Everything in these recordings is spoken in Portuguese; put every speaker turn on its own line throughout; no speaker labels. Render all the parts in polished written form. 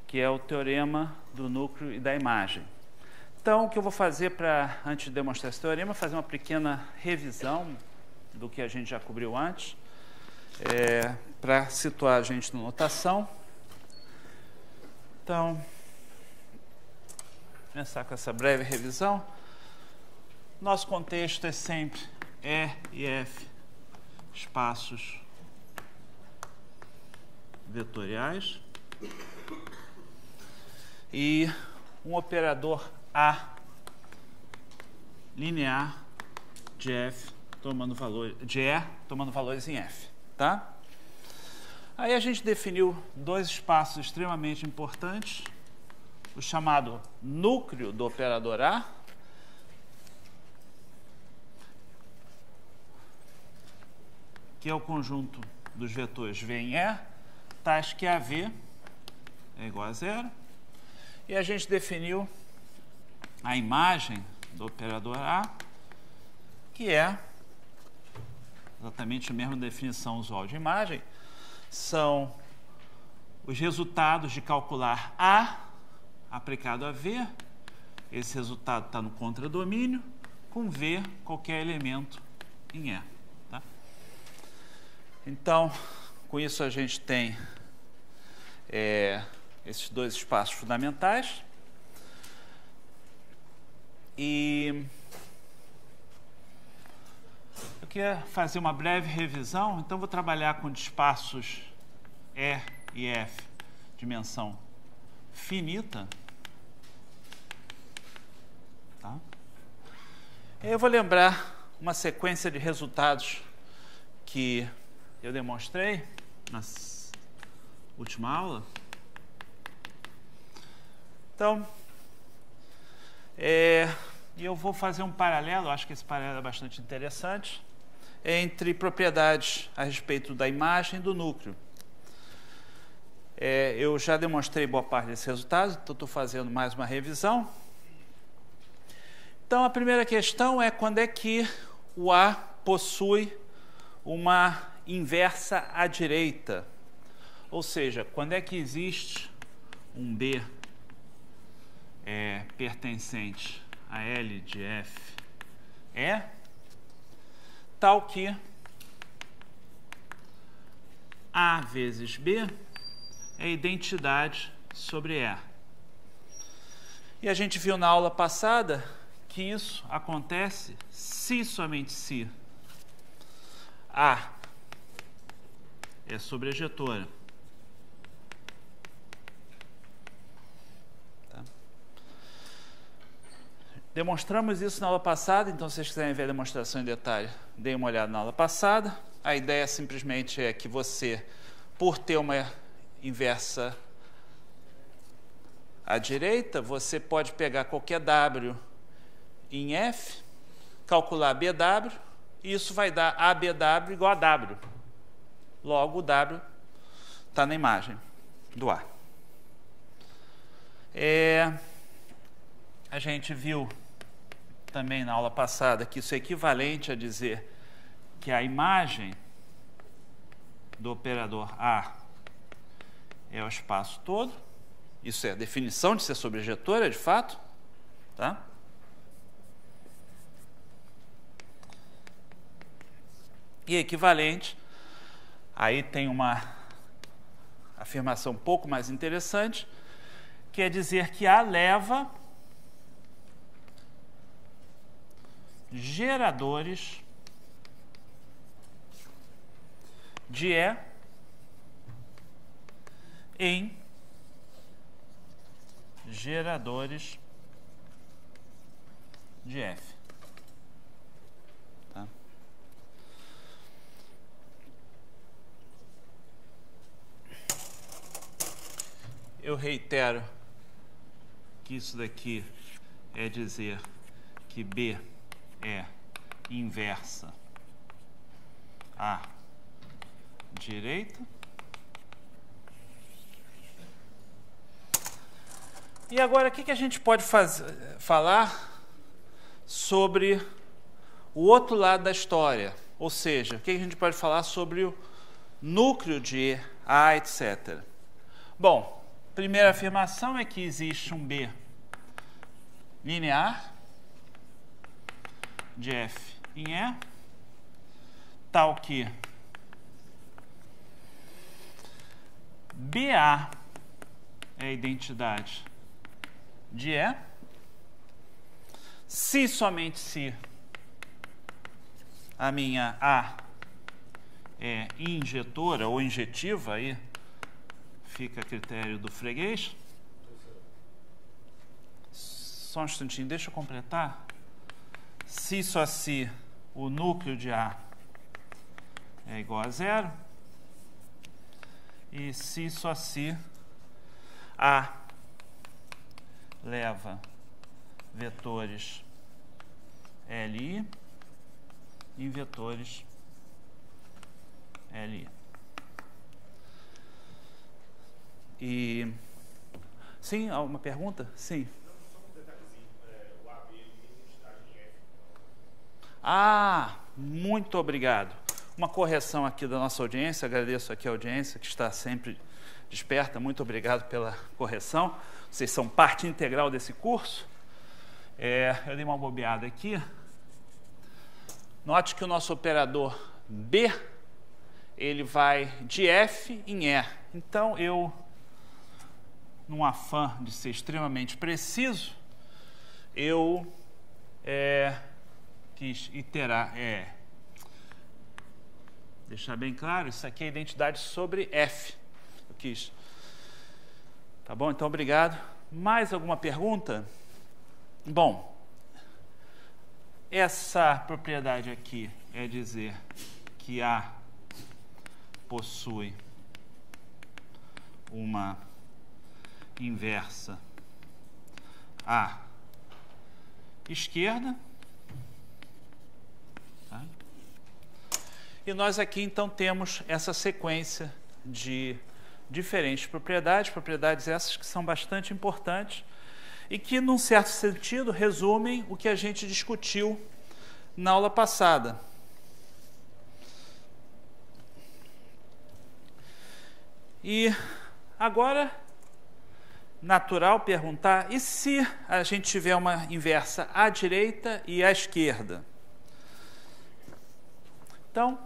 que é o teorema do núcleo e da imagem. Então, o que eu vou fazer antes de demonstrar esse teorema, fazer uma pequena revisão do que a gente já cobriu antes, para situar a gente na notação. Então, começar com essa breve revisão. Nosso contexto é sempre E e F espaços vetoriais e um operador A linear de F tomando valores em F, tá? Aí a gente definiu dois espaços extremamente importantes, o chamado núcleo do operador A, que é o conjunto dos vetores V em E, tais que AV é igual a zero, e a gente definiu a imagem do operador A, que é exatamente a mesma definição usual de imagem, são os resultados de calcular A aplicado a V, esse resultado está no contradomínio, com V qualquer elemento em E. Tá? Então, com isso a gente tem esses dois espaços fundamentais. E eu queria fazer uma breve revisão, então vou trabalhar com espaços E e F, dimensão finita. Tá? Eu vou lembrar uma sequência de resultados que eu demonstrei na última aula. Então, eu vou fazer um paralelo, acho que esse paralelo é bastante interessante, entre propriedades a respeito da imagem e do núcleo. Eu já demonstrei boa parte desses resultados, então estou fazendo mais uma revisão. Então, a primeira questão é quando é que o A possui uma inversa à direita, ou seja, quando é que existe um B pertencente a L de F tal que A vezes B é identidade sobre E. E a gente viu na aula passada que isso acontece se somente se A é sobrejetora. Demonstramos isso na aula passada, então se vocês quiserem ver a demonstração em detalhe, deem uma olhada na aula passada. A ideia simplesmente é que você, por ter uma inversa à direita, você pode pegar qualquer W em F, calcular BW, e isso vai dar ABW igual a W. Logo, o W está na imagem do A. A gente viu também na aula passada que isso é equivalente a dizer que a imagem do operador A é o espaço todo. Isso é a definição de ser sobrejetora, de fato. Tá? E equivalente, aí tem uma afirmação um pouco mais interessante, que é dizer que A leva geradores de E em geradores de F. Tá? Eu reitero que isso daqui é dizer que B é inversa à direita. E agora, o que a gente pode falar sobre o outro lado da história? Ou seja, o que a gente pode falar sobre o núcleo de A, etc. Bom, Primeira afirmação é que existe um B linear de F em E, tal que BA é a identidade de E, se somente se a minha A é injetora ou injetiva, aí fica a critério do freguês. Só um instantinho, deixa eu completar. Se só se o núcleo de A é igual a 0, e se só se A leva vetores LI em vetores LI. E sim, alguma pergunta? Sim.
Só um detalhezinho, o AB está em F.
Ah, muito obrigado. Uma correção aqui da nossa audiência, agradeço aqui a audiência que está sempre desperta, muito obrigado pela correção. Vocês são parte integral desse curso. Eu dei uma bobeada aqui. Note que o nosso operador B, ele vai de F em E. Então, eu, num afã de ser extremamente preciso, eu quis iterar, deixar bem claro, isso aqui é identidade sobre F. Eu quis. Tá bom? Então, obrigado. Mais alguma pergunta? Bom, essa propriedade aqui é dizer que A possui uma inversa à esquerda. Tá? E nós aqui, então, temos essa sequência de diferentes propriedades essas que são bastante importantes e que, num certo sentido, resumem o que a gente discutiu na aula passada. E agora, natural perguntar, e se a gente tiver uma inversa à direita e à esquerda? Então,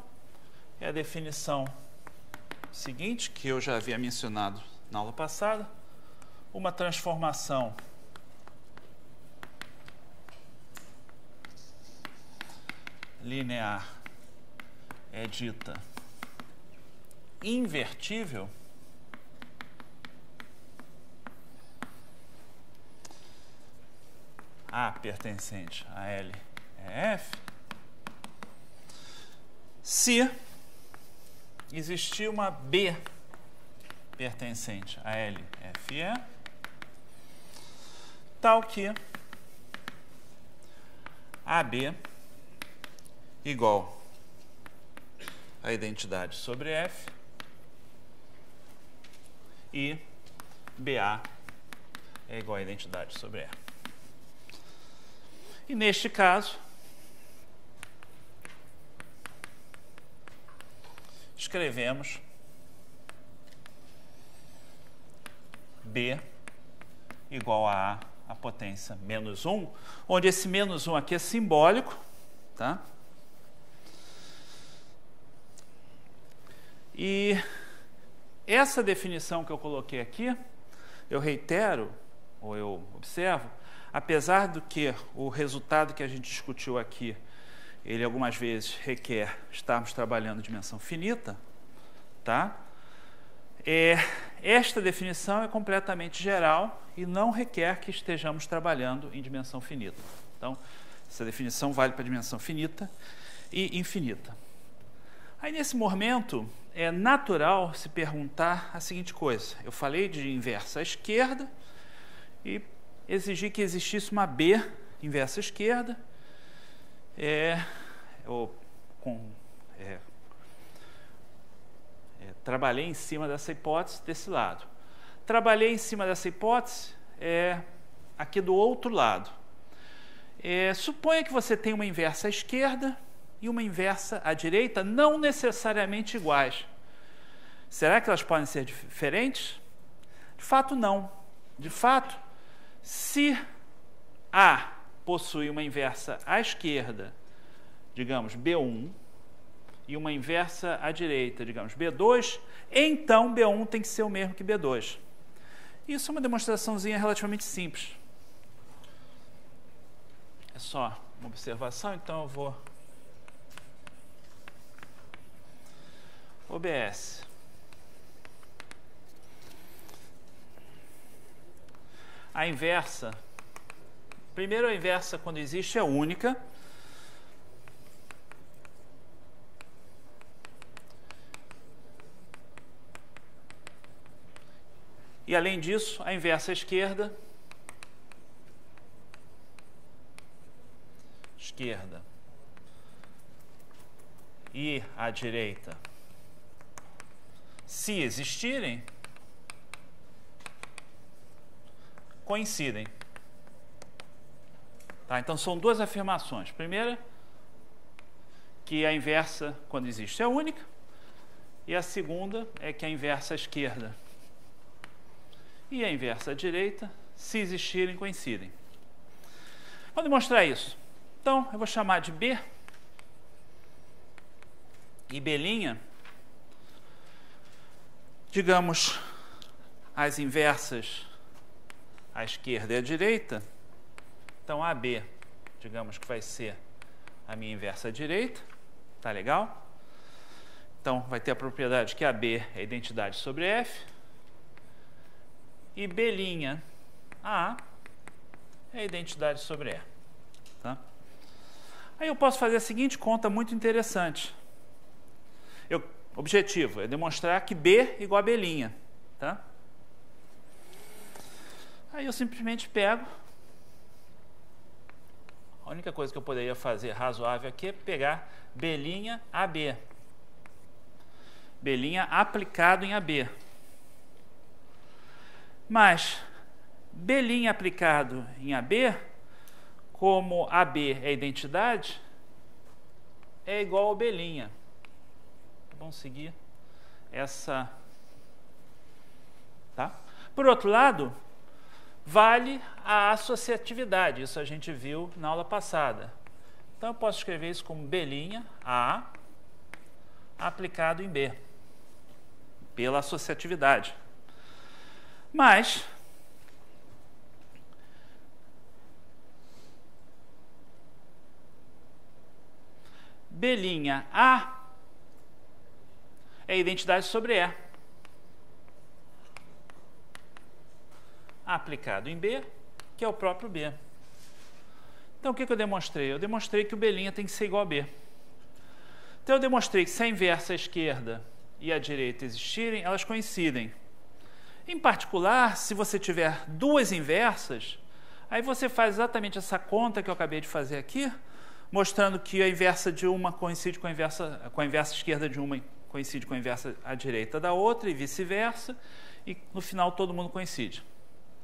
é a definição seguinte, que eu já havia mencionado na aula passada, uma transformação linear é dita invertível A pertencente a L é F se existir uma B pertencente a L, F e E, tal que AB igual a identidade sobre F e BA é igual a identidade sobre E. E neste caso, escrevemos B igual a A potência menos 1, onde esse menos 1 aqui é simbólico, tá? E essa definição que eu coloquei aqui, eu reitero, ou eu observo, apesar do que o resultado que a gente discutiu aqui, ele algumas vezes requer estarmos trabalhando em dimensão finita, tá? Esta definição é completamente geral e não requer que estejamos trabalhando em dimensão finita. Então, essa definição vale para dimensão finita e infinita. Aí, nesse momento, é natural se perguntar a seguinte coisa. Eu falei de inversa à esquerda e exigi que existisse uma B inversa à esquerda, trabalhei em cima dessa hipótese desse lado. Trabalhei em cima dessa hipótese aqui do outro lado. Suponha que você tem uma inversa à esquerda e uma inversa à direita, não necessariamente iguais. Será que elas podem ser diferentes? De fato, não. De fato, se A possui uma inversa à esquerda, digamos, B1, e uma inversa à direita, digamos, B2, então B1 tem que ser o mesmo que B2. Isso é uma demonstraçãozinha relativamente simples. É só uma observação, então eu vou... OBS. A inversa, primeiro a inversa quando existe é única. E além disso, a inversa à esquerda, e à direita, se existirem, coincidem. Tá? Então, são duas afirmações. Primeira, que a inversa, quando existe, é única. E a segunda é que a inversa à esquerda e a inversa à direita, se existirem, coincidem. Vou demonstrar isso. Então, eu vou chamar de B. E B', digamos, as inversas à esquerda e à direita. Então, AB, digamos que vai ser a minha inversa à direita. Tá legal? Então, vai ter a propriedade que AB é a identidade sobre F. E B' A é a identidade sobre E. Tá? Aí eu posso fazer a seguinte conta muito interessante. Objetivo é demonstrar que B igual a B'. Tá? Aí eu simplesmente pego. A única coisa que eu poderia fazer razoável aqui é pegar B' AB. B' aplicado em AB. Mas B' aplicado em AB, como AB é identidade, é igual ao B'. Vamos seguir essa... Tá? Por outro lado, vale a associatividade. Isso a gente viu na aula passada. Então, eu posso escrever isso como B' A aplicado em B, pela associatividade. Mas B' A é a identidade sobre E. Aplicado em B, que é o próprio B. Então, o que eu demonstrei? Eu demonstrei que o B' tem que ser igual a B. Então, eu demonstrei que se a inversa à esquerda e à direita existirem, elas coincidem. Em particular, se você tiver duas inversas, aí você faz exatamente essa conta que eu acabei de fazer aqui, mostrando que a inversa de uma coincide com a inversa esquerda de uma coincide com a inversa à direita da outra e vice-versa, e no final todo mundo coincide.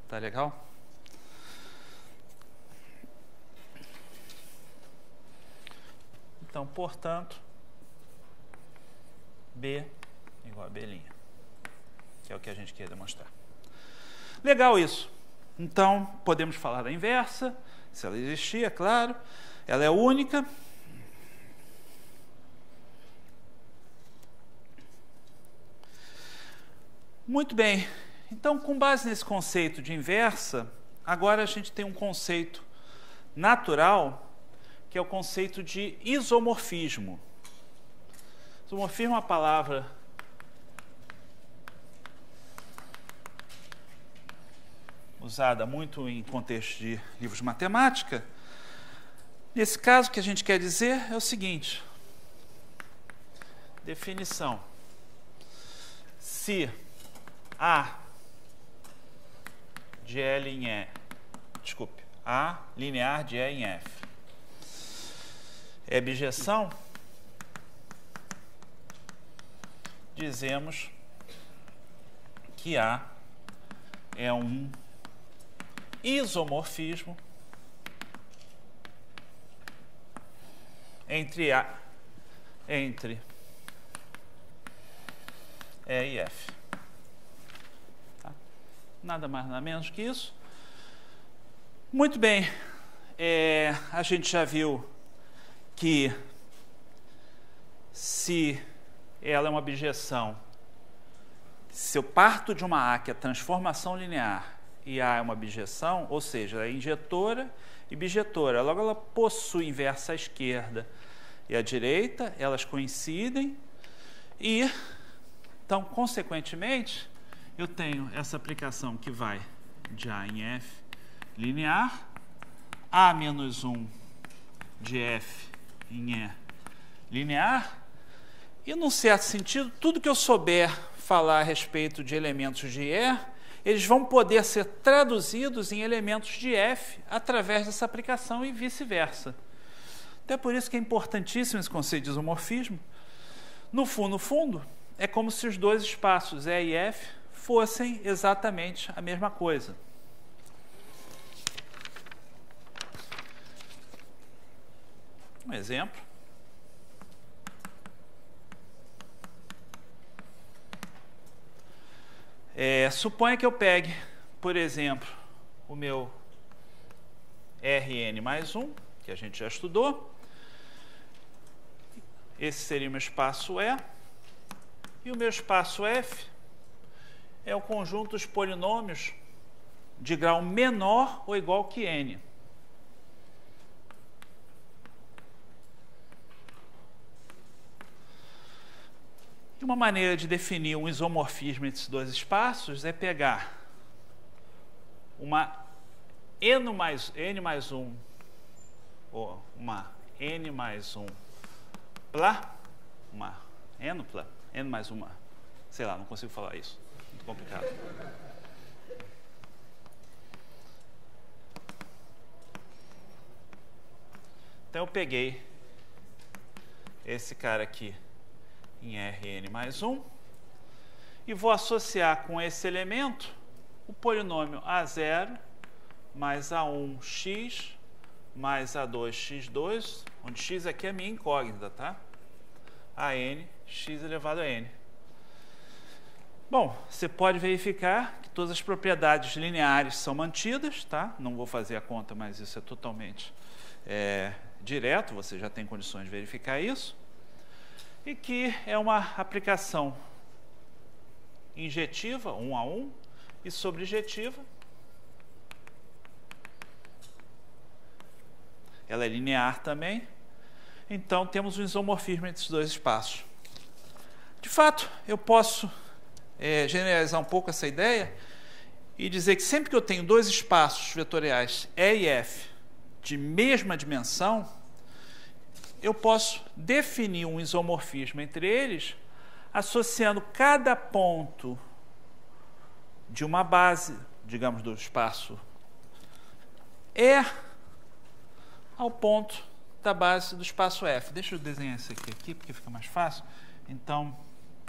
Tá legal? Então, portanto, B igual a B', que é o que a gente quer demonstrar. Legal isso. Então, podemos falar da inversa, se ela existir, é claro. Ela é única. Muito bem. Então, com base nesse conceito de inversa, agora a gente tem um conceito natural, que é o conceito de isomorfismo. Isomorfismo é uma palavra usada muito em contexto de livros de matemática. Nesse caso, o que a gente quer dizer é o seguinte: definição. Se A de L em E, desculpe, A linear de E em F é bijeção, dizemos que A é um isomorfismo entre E e F. Tá? nada mais, nada menos que isso. Muito bem, a gente já viu que se ela é uma objeção, se eu parto de uma A, que é transformação linear, e A é uma objeção, ou seja, é injetora e bijetora, logo ela possui inversa à esquerda e à direita, elas coincidem, e então, consequentemente, eu tenho essa aplicação que vai de A em F linear, A menos 1 de F em E linear, e, num certo sentido, tudo que eu souber falar a respeito de elementos de E, eles vão poder ser traduzidos em elementos de F através dessa aplicação e vice-versa. Até por isso que é importantíssimo esse conceito de isomorfismo. No fundo, é como se os dois espaços E e F fossem exatamente a mesma coisa. Um exemplo. Suponha que eu pegue, por exemplo, o meu Rn mais 1, que a gente já estudou. Esse seria o meu espaço E. E o meu espaço F é o conjunto dos polinômios de grau menor ou igual que n. E uma maneira de definir um isomorfismo entre esses dois espaços é pegar uma n mais 1, ou uma n mais 1 plá, uma n-pla, n mais uma, sei lá, não consigo falar isso, muito complicado. Então eu peguei esse cara aqui em Rn mais 1 e vou associar com esse elemento o polinômio A0 mais A1x mais A2x2, onde x aqui é a minha incógnita, tá? A n, x elevado a n. Bom, você pode verificar que todas as propriedades lineares são mantidas, tá? Não vou fazer a conta, mas isso é totalmente direto, você já tem condições de verificar isso. E que é uma aplicação injetiva, 1 a 1, e sobrejetiva. Ela é linear também. Então, temos um isomorfismo entre esses dois espaços. De fato, eu posso generalizar um pouco essa ideia e dizer que sempre que eu tenho dois espaços vetoriais E e F de mesma dimensão, eu posso definir um isomorfismo entre eles associando cada ponto de uma base, digamos, do espaço E ao ponto da base do espaço F. Deixa eu desenhar isso aqui porque fica mais fácil. Então,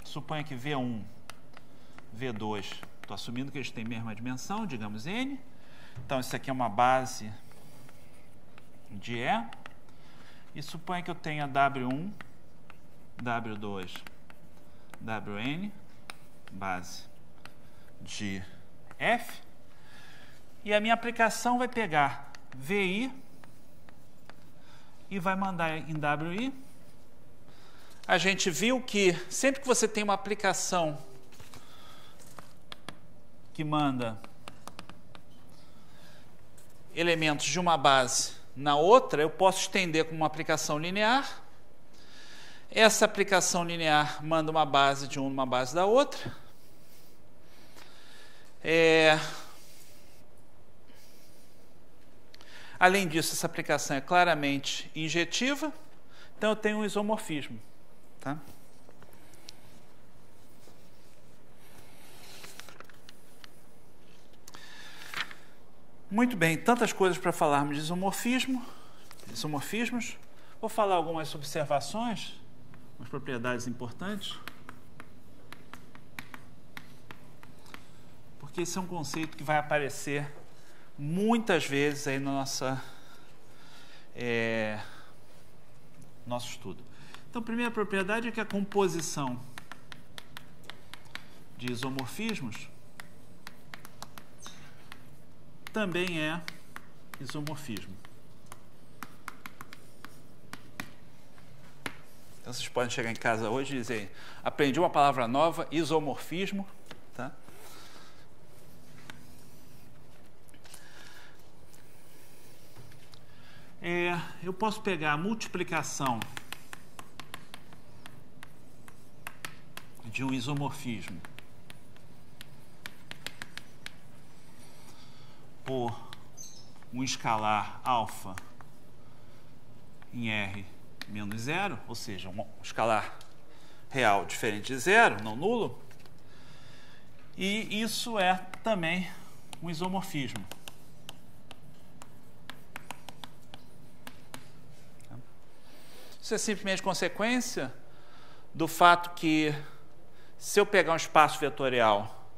suponha que V1, V2, estou assumindo que eles têm a mesma dimensão, digamos N. Então, isso aqui é uma base de E. E suponha que eu tenha W1, W2, Wn, base de F. E a minha aplicação vai pegar Vi e vai mandar em Wi. A gente viu que sempre que você tem uma aplicação que manda elementos de uma base na outra, eu posso estender como uma aplicação linear. Essa aplicação linear manda uma base de um numa base da outra. Além disso, essa aplicação é claramente injetiva, então eu tenho um isomorfismo. Tá? Muito bem, tantas coisas para falarmos de isomorfismos. Vou falar algumas observações, umas propriedades importantes, porque esse é um conceito que vai aparecer muitas vezes aí no nosso estudo. Então, a primeira propriedade é que a composição de isomorfismos também é isomorfismo. Então, vocês podem chegar em casa hoje e dizer, aprendi uma palavra nova, isomorfismo, tá? Eu posso pegar a multiplicação de um isomorfismo por um escalar alfa em R menos zero, ou seja, um escalar real diferente de zero, não nulo, e isso é também um isomorfismo. Isso é simplesmente consequência do fato que, se eu pegar um espaço vetorial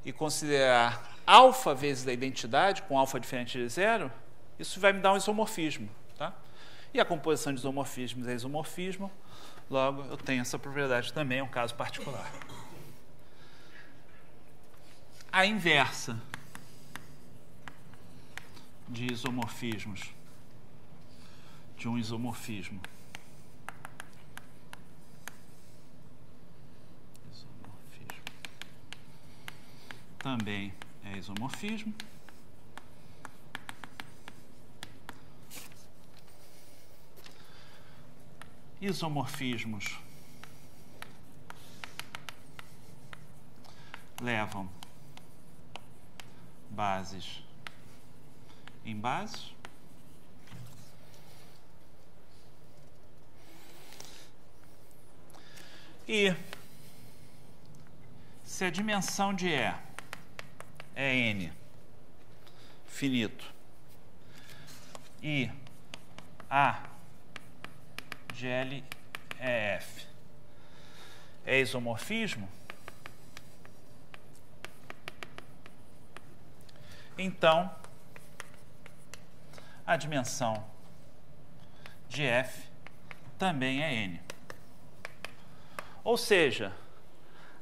e considerar alfa vezes a identidade, com alfa diferente de zero, isso vai me dar um isomorfismo. Tá? E a composição de isomorfismos é isomorfismo, logo eu tenho essa propriedade também, é um caso particular. A inversa de isomorfismos, de um isomorfismo. Também é isomorfismo. Isomorfismos levam bases em bases. E se a dimensão de E é N, finito, e A de L é F, é isomorfismo, então a dimensão de F também é N. Ou seja,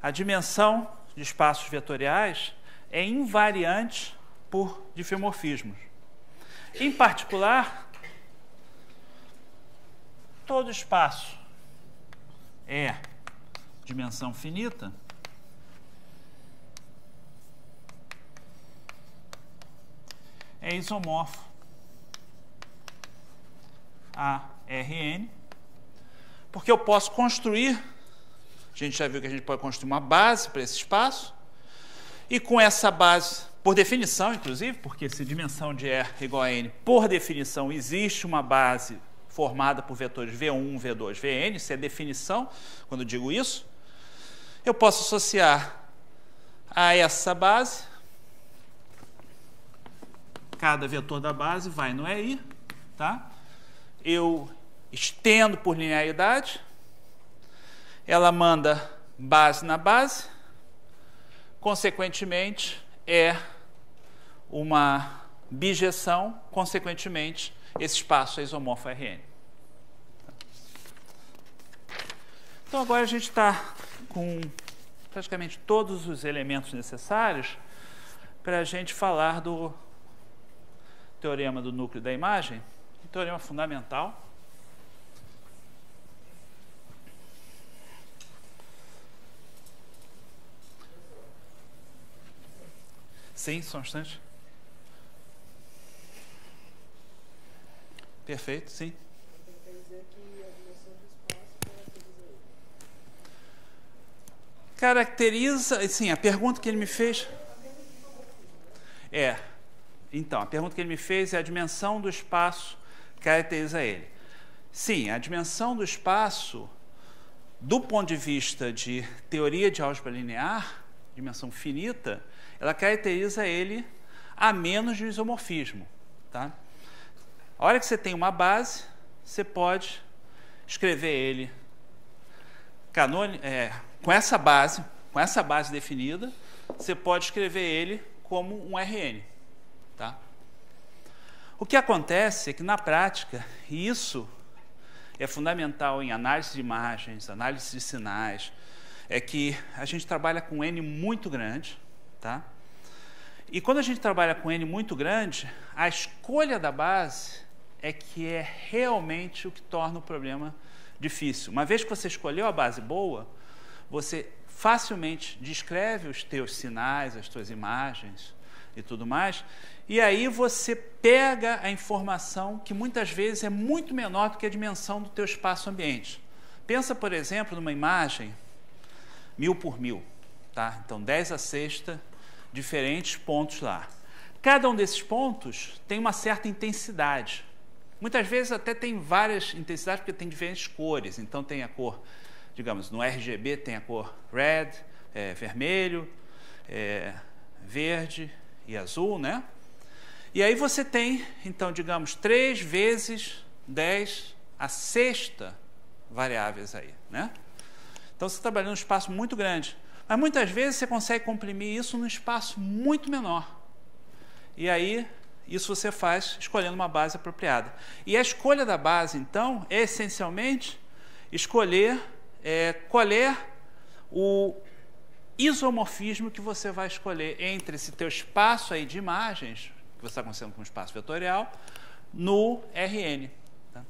a dimensão de espaços vetoriais é invariante por difeomorfismos. Em particular, todo espaço é dimensão finita é isomorfo a Rn, porque eu posso construir, a gente já viu que a gente pode construir uma base para esse espaço, e com essa base, por definição, inclusive, porque se dimensão de R igual a N, por definição, existe uma base formada por vetores V1, V2, Vn, isso é definição, quando eu digo isso, eu posso associar a essa base, cada vetor da base vai no EI, tá? Eu estendo por linearidade, ela manda base na base, consequentemente é uma bijeção, consequentemente esse espaço é isomorfo a Rn. Então agora a gente está com praticamente todos os elementos necessários para a gente falar do teorema do núcleo da imagem, um teorema fundamental. Sim, só um instante. Perfeito, sim.
Quer dizer que a dimensão do espaço
Caracteriza, sim, a pergunta que ele me fez é, então, a pergunta que ele me fez é a dimensão do espaço caracteriza ele. Sim, a dimensão do espaço, do ponto de vista de teoria de álgebra linear, dimensão finita, ela caracteriza ele a menos de um isomorfismo. Tá? A hora que você tem uma base, você pode escrever ele com essa base definida, você pode escrever ele como um Rn. Tá? O que acontece é que, na prática, e isso é fundamental em análise de imagens, análise de sinais, é que a gente trabalha com N muito grande, tá? E quando a gente trabalha com N muito grande, a escolha da base é que é realmente o que torna o problema difícil. Uma vez que você escolheu a base boa, você facilmente descreve os teus sinais, as tuas imagens e tudo mais, e aí você pega a informação que muitas vezes é muito menor do que a dimensão do teu espaço ambiente. Pensa, por exemplo, numa imagem 1000 por 1000, tá? Então 10⁶ diferentes pontos lá. Cada um desses pontos tem uma certa intensidade. Muitas vezes até tem várias intensidades, porque tem diferentes cores. Então tem a cor, digamos, no RGB tem a cor red, vermelho, verde e azul, né? E aí você tem, então, digamos, 3 vezes 10⁶ variáveis aí, né? Então você está trabalhando num espaço muito grande. Mas muitas vezes você consegue comprimir isso num espaço muito menor. E aí, isso você faz escolhendo uma base apropriada. E a escolha da base, então, é essencialmente escolher qual é o isomorfismo que você vai escolher entre esse teu espaço aí de imagens, que você está considerando como espaço vetorial, no RN. Tá?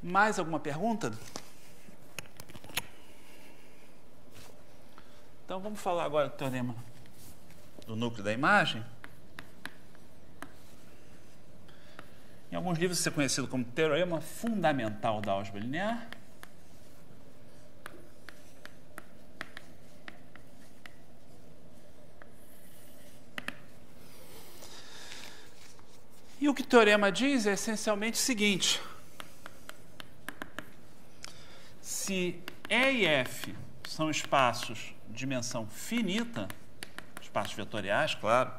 Mais alguma pergunta? Então, vamos falar agora do teorema do núcleo da imagem. Em alguns livros isso é conhecido como teorema fundamental da álgebra linear. E o que o teorema diz é essencialmente o seguinte: se E e F são espaços de dimensão finita, espaços vetoriais, claro,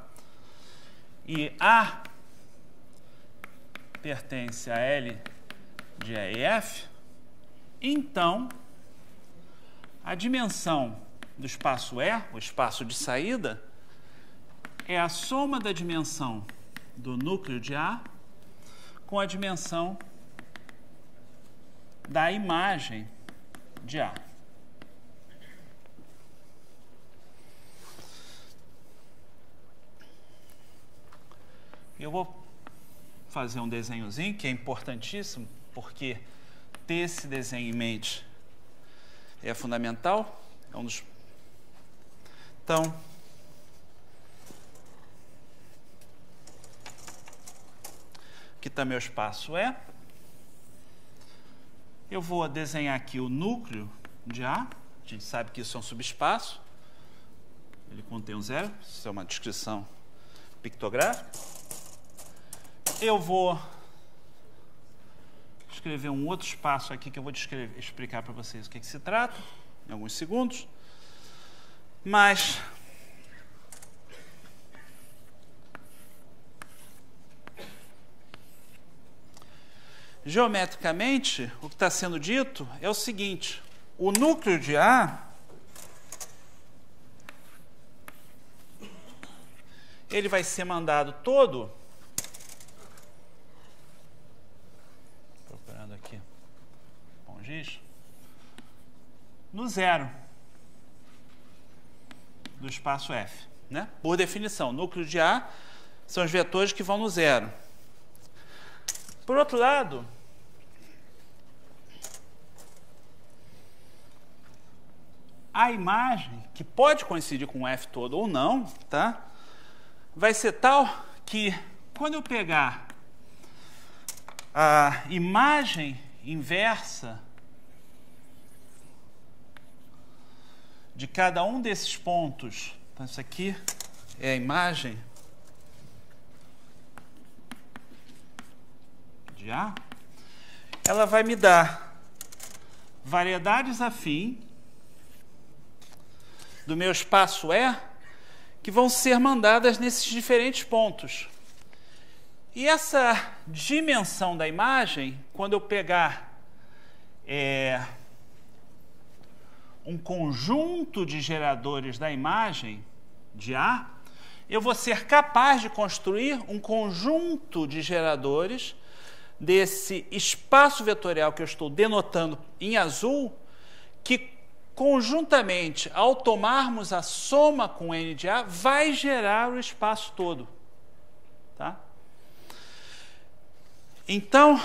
e A pertence a L de E e F, então a dimensão do espaço E, o espaço de saída, é a soma da dimensão do núcleo de A com a dimensão da imagem de A. Eu vou fazer um desenhozinho que é importantíssimo, porque ter esse desenho em mente é fundamental. É um dos... Então, aqui está meu espaço E. Eu vou desenhar aqui o núcleo de A. A gente sabe que isso é um subespaço. Ele contém um zero. Isso é uma descrição pictográfica. Eu vou escrever um outro espaço aqui que eu vou explicar para vocês o que se trata, em alguns segundos. Mas geometricamente, o que está sendo dito é o seguinte: o núcleo de A ele vai ser mandado todo, procurando aqui bom giz, no zero do espaço F, né? Por definição, núcleo de A são os vetores que vão no zero. Por outro lado, a imagem, que pode coincidir com o F todo ou não, tá? Vai ser tal que, quando eu pegar a imagem inversa de cada um desses pontos, então isso aqui é a imagem de A, ela vai me dar variedades afim do meu espaço E, que vão ser mandadas nesses diferentes pontos. E essa dimensão da imagem, quando eu pegar um conjunto de geradores da imagem de A, eu vou ser capaz de construir um conjunto de geradores desse espaço vetorial que eu estou denotando em azul, que conjuntamente, ao tomarmos a soma com n de A, vai gerar o espaço todo. Tá? Então,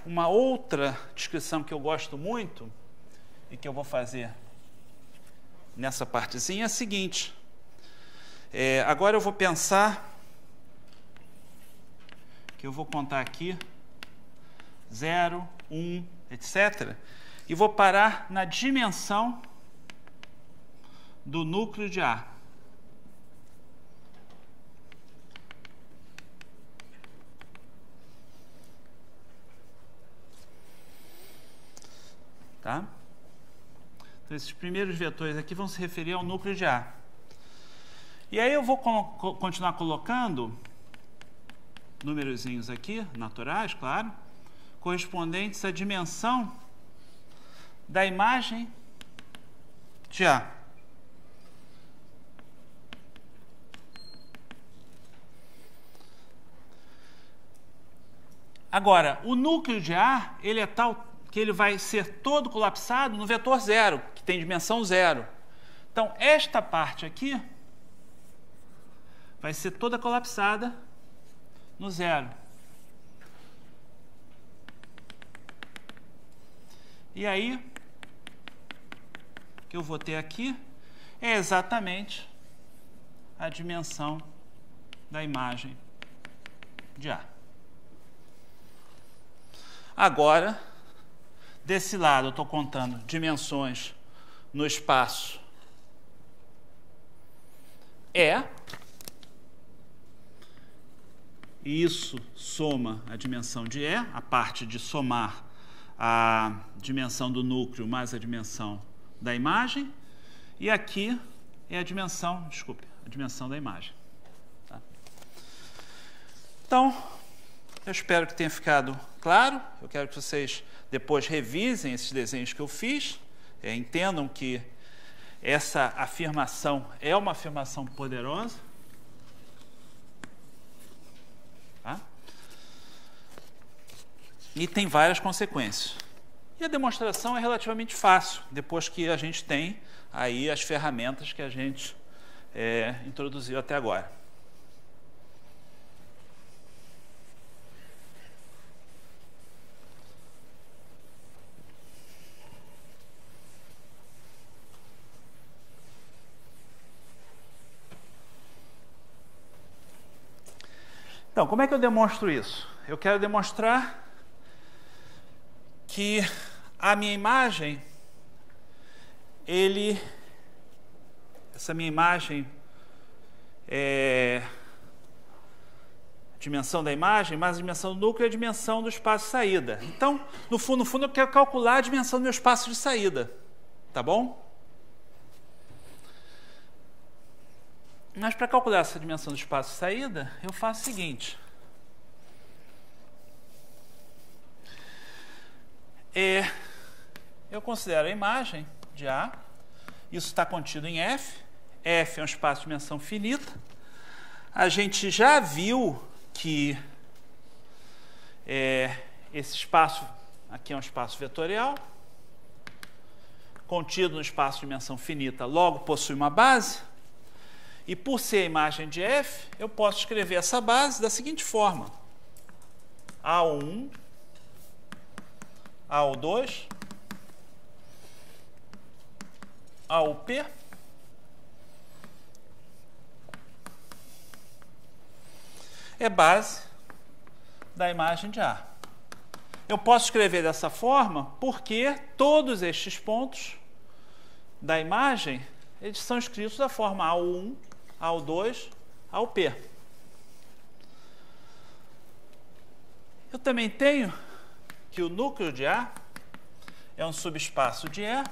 uma outra descrição que eu gosto muito, e que eu vou fazer nessa partezinha, é a seguinte. Agora eu vou pensar que eu vou contar aqui 0, 1, etc. E vou parar na dimensão do núcleo de A. Tá? Então, esses primeiros vetores aqui vão se referir ao núcleo de A. E aí eu vou continuar colocando númerozinhos aqui, naturais, claro, correspondentes à dimensão da imagem de A. Agora, o núcleo de A, ele é tal que ele vai ser todo colapsado no vetor 0, que tem dimensão 0. Então, esta parte aqui vai ser toda colapsada no 0. E aí, o que eu vou ter aqui é exatamente a dimensão da imagem de A. Agora, desse lado, eu estou contando dimensões no espaço E. E isso soma a dimensão de E, a parte de somar a dimensão do núcleo mais a dimensão da imagem. E aqui é a dimensão, a dimensão da imagem. Tá? Então, eu espero que tenha ficado claro. Eu quero que vocês depois revisem esses desenhos que eu fiz, entendam que essa afirmação é uma afirmação poderosa. Tá? E tem várias consequências. E a demonstração é relativamente fácil, depois que a gente tem aí as ferramentas que a gente introduziu até agora. Então, como é que eu demonstro isso? Eu quero demonstrar que a minha imagem, essa minha imagem é a dimensão da imagem, mais a dimensão do núcleo é a dimensão do espaço de saída. Então, no fundo, eu quero calcular a dimensão do meu espaço de saída. Tá bom? Mas para calcular essa dimensão do espaço de saída, eu faço o seguinte. Eu considero a imagem de A. Isso está contido em F. F é um espaço de dimensão finita. A gente já viu que esse espaço aqui é um espaço vetorial, contido no espaço de dimensão finita, logo possui uma base. E por ser a imagem de F, eu posso escrever essa base da seguinte forma. A1, AO2, AUP, é base da imagem de A. Eu posso escrever dessa forma porque todos estes pontos da imagem eles são escritos da forma AU1, AU2, AUP. Eu também tenho que o núcleo de A é um subespaço de E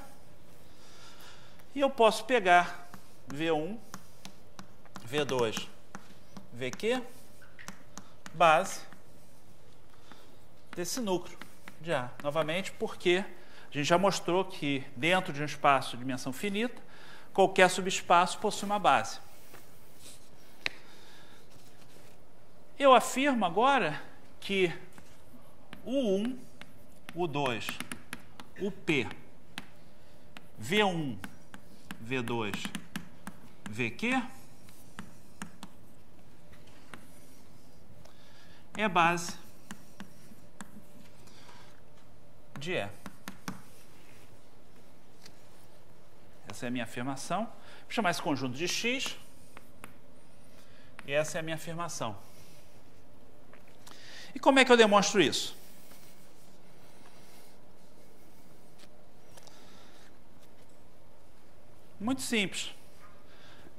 e eu posso pegar V1, V2, VQ, base desse núcleo de A. Novamente, porque a gente já mostrou que dentro de um espaço de dimensão finita, qualquer subespaço possui uma base. Eu afirmo agora que o 1, o 2, o P, V1, V2, VQ é base de E. Essa é a minha afirmação. Vou chamar esse conjunto de X. E essa é a minha afirmação. E como é que eu demonstro isso? Muito simples.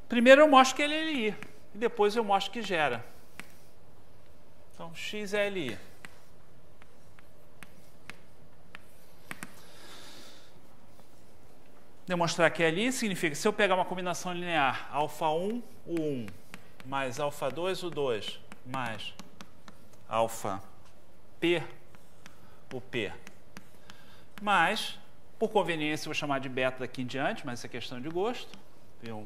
Primeiro eu mostro que ele é LI. E depois eu mostro que gera. Então, X é LI. Demonstrar que é LI significa que se eu pegar uma combinação linear alfa1, o 1, mais alfa2, o 2, mais alfa P, o P, mais, por conveniência, eu vou chamar de beta daqui em diante, mas isso é questão de gosto, P1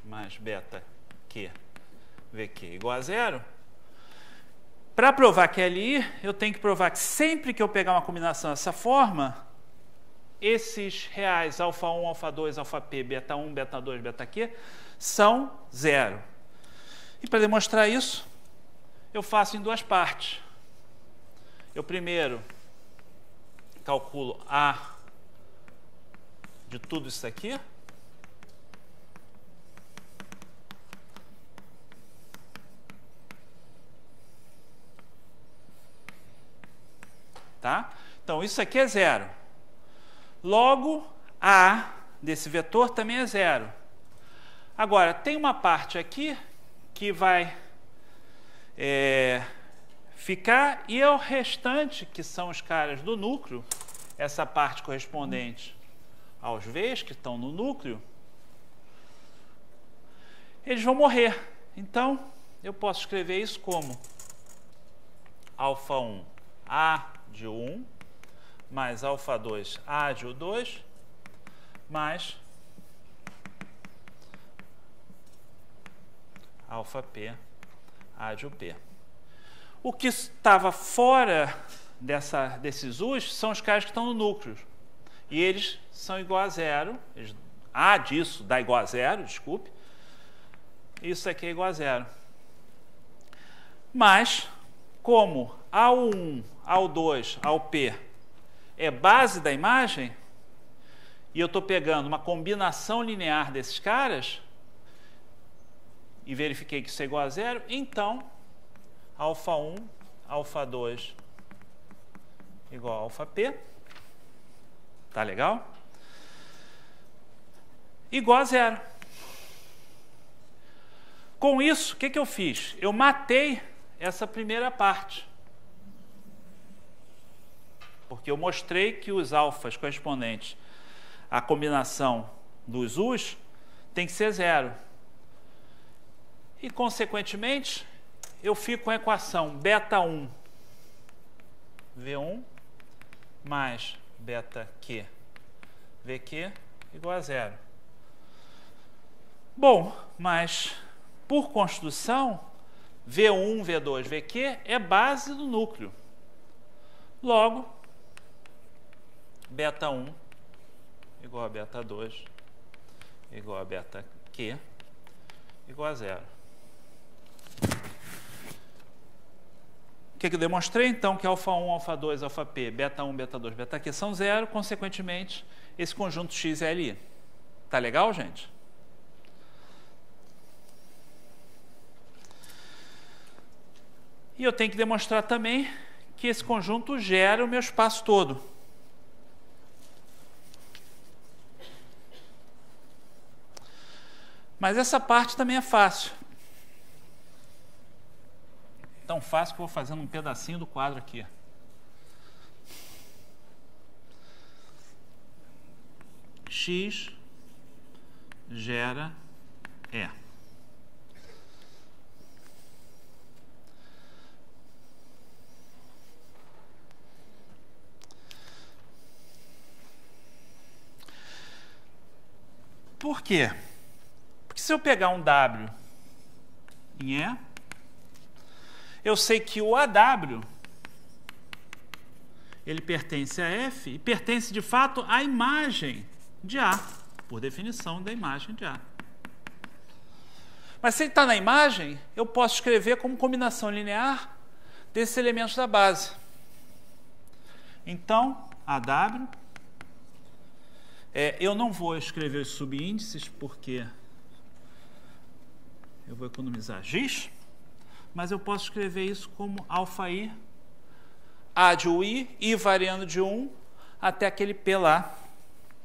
mais beta Q, VQ igual a 0. Para provar que é LI, eu tenho que provar que sempre que eu pegar uma combinação dessa forma, esses reais alfa1, alfa2, alfa-P, beta1, beta2, beta-Q são 0. E para demonstrar isso, eu faço em duas partes. Eu primeiro calculo A de tudo isso aqui. Tá? Então, isso aqui é 0. Logo, A desse vetor também é 0. Agora, tem uma parte aqui que vai ficar, e é o restante, que são os caras do núcleo, essa parte correspondente aos V's que estão no núcleo, eles vão morrer. Então, eu posso escrever isso como alfa1, A de 1, mais alfa2, A de U2, mais alfa-P, A de UP. O que estava fora desses U's são os caras que estão no núcleo. E eles são igual a 0. A disso dá igual a 0, desculpe. Isso aqui é igual a 0. Mas, como AU1, AU2, AUP é base da imagem, e eu estou pegando uma combinação linear desses caras, e verifiquei que isso é igual a 0, então, alfa1, alfa2 igual a alfa-P. Tá legal? Igual a 0. Com isso, o que eu fiz? Eu matei essa primeira parte. Porque eu mostrei que os alfas correspondentes à combinação dos U's tem que ser 0. E, consequentemente, eu fico com a equação beta1 V1 mais beta Q VQ igual a 0. Bom, mas por construção, V1, V2, VQ é base do núcleo. Logo, beta 1 igual a beta 2 igual a beta Q igual a 0. O que eu demonstrei? Então, que alfa 1, alfa 2, alfa P, beta 1, beta 2, beta Q são 0, consequentemente, esse conjunto X é LI. Tá legal, gente? E eu tenho que demonstrar também que esse conjunto gera o meu espaço todo. Mas essa parte também é fácil. Tão fácil que eu vou fazendo um pedacinho do quadro aqui. X gera E. Por quê? Porque se eu pegar um W em E, eu sei que o AW ele pertence a F e pertence de fato à imagem de A, por definição da imagem de A. Mas se ele está na imagem, eu posso escrever como combinação linear desses elementos da base. Então, AW, eu não vou escrever os subíndices, porque eu vou economizar giz, mas eu posso escrever isso como alfa-i, A de UI, I variando de 1 até aquele P lá.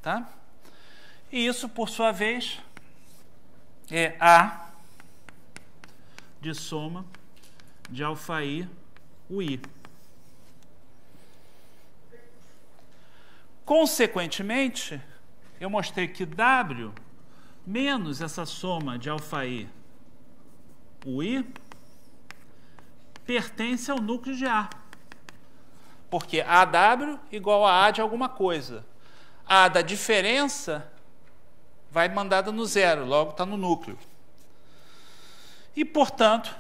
Tá? E isso, por sua vez, é A de soma de alfa-i UI. Consequentemente, eu mostrei que W menos essa soma de alfa-i UI pertence ao núcleo de A. Porque AW igual a A de alguma coisa. A da diferença vai mandada no zero, logo está no núcleo. E, portanto,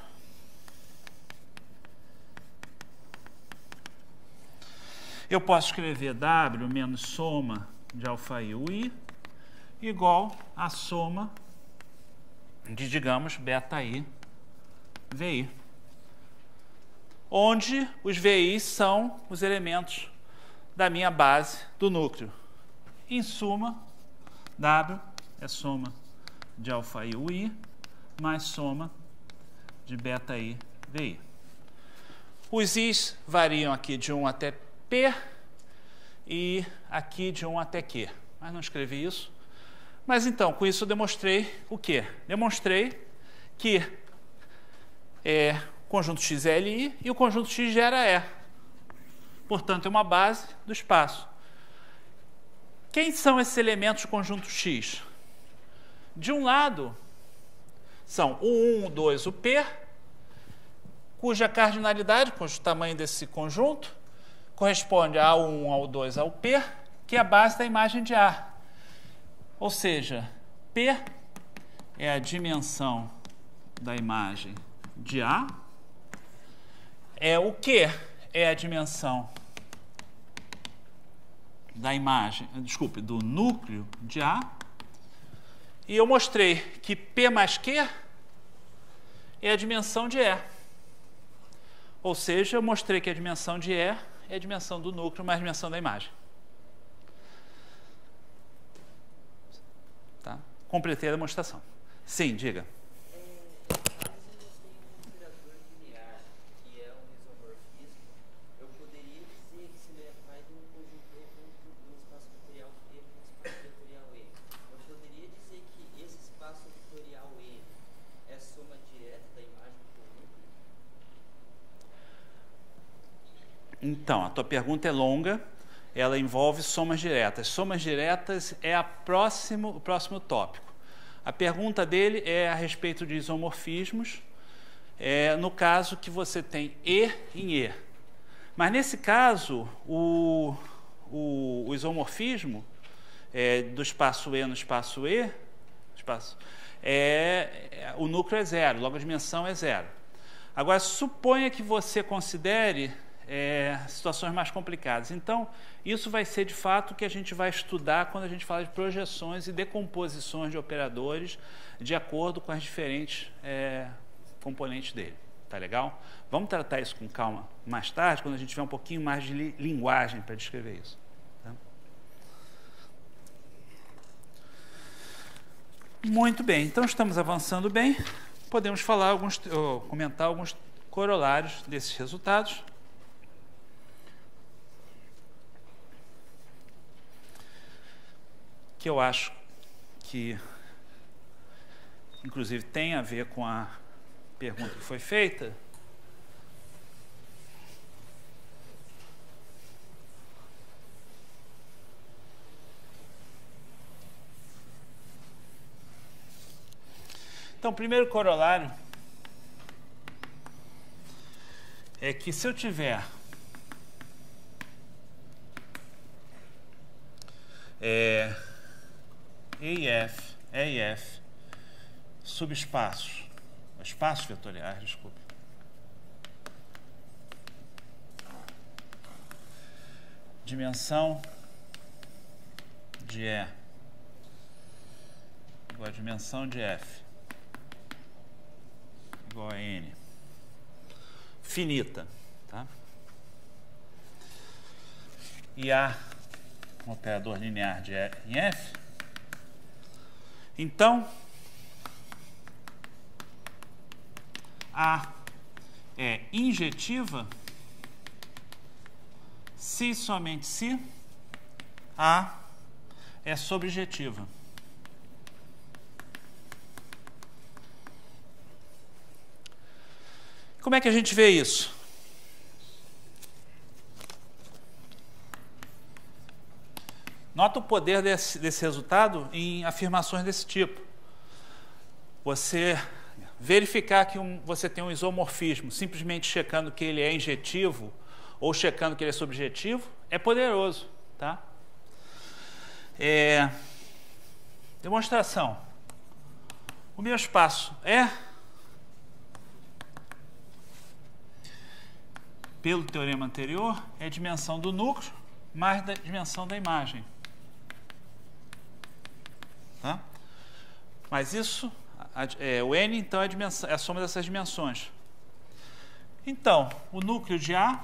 eu posso escrever W menos soma de alfa-i UI igual a soma de, digamos, beta-i VI. Onde os VIs são os elementos da minha base do núcleo. Em suma, W é soma de alfa-i UI mais soma de beta-i VI. Os I's variam aqui de 1 até P e aqui de 1 até Q. Mas não escrevi isso. Mas então, com isso eu demonstrei o quê? Demonstrei que o conjunto X é LI e o conjunto X gera E. Portanto, é uma base do espaço. Quem são esses elementos do conjunto X? De um lado, são o 1, o 2, o P, cuja cardinalidade, cujo tamanho desse conjunto, corresponde ao 1, ao 2, ao P, que é a base da imagem de A. Ou seja, P é a dimensão da imagem de A. O Q é a dimensão da imagem, do núcleo de A. E eu mostrei que P mais Q é a dimensão de E. Ou seja, eu mostrei que a dimensão de E é a dimensão do núcleo mais a dimensão da imagem. Tá? Completei a demonstração. Sim, diga. Então, a tua pergunta é longa, ela envolve somas diretas. Somas diretas é o próximo tópico. A pergunta dele é a respeito de isomorfismos, no caso que você tem E em E. Mas nesse caso, o isomorfismo do espaço E no espaço E, o núcleo é zero, logo a dimensão é zero. Agora, suponha que você considere situações mais complicadas. Então, isso vai ser de fato o que a gente vai estudar quando a gente fala de projeções e decomposições de operadores de acordo com as diferentes componentes dele. Tá legal? Vamos tratar isso com calma mais tarde, quando a gente tiver um pouquinho mais de linguagem para descrever isso. Tá? Muito bem, então estamos avançando bem. Podemos falar comentar alguns corolários desses resultados. Que eu acho que, inclusive, tem a ver com a pergunta que foi feita. Então, o primeiro corolário é que se eu tiver EIF, subespaços, espaços vetoriais, desculpe. Dimensão de E igual a dimensão de F igual a N finita, tá? E A um operador linear em F. Então, A é injetiva se e somente se A é sobrejetiva. Como é que a gente vê isso? Nota o poder desse resultado em afirmações desse tipo. Você verificar que você tem um isomorfismo, simplesmente checando que ele é injetivo ou checando que ele é subjetivo, é poderoso, tá? Demonstração. O meu espaço é, pelo teorema anterior, é a dimensão do núcleo mais da dimensão da imagem. Tá? Mas isso, o N, então, é a soma dessas dimensões. Então, o núcleo de A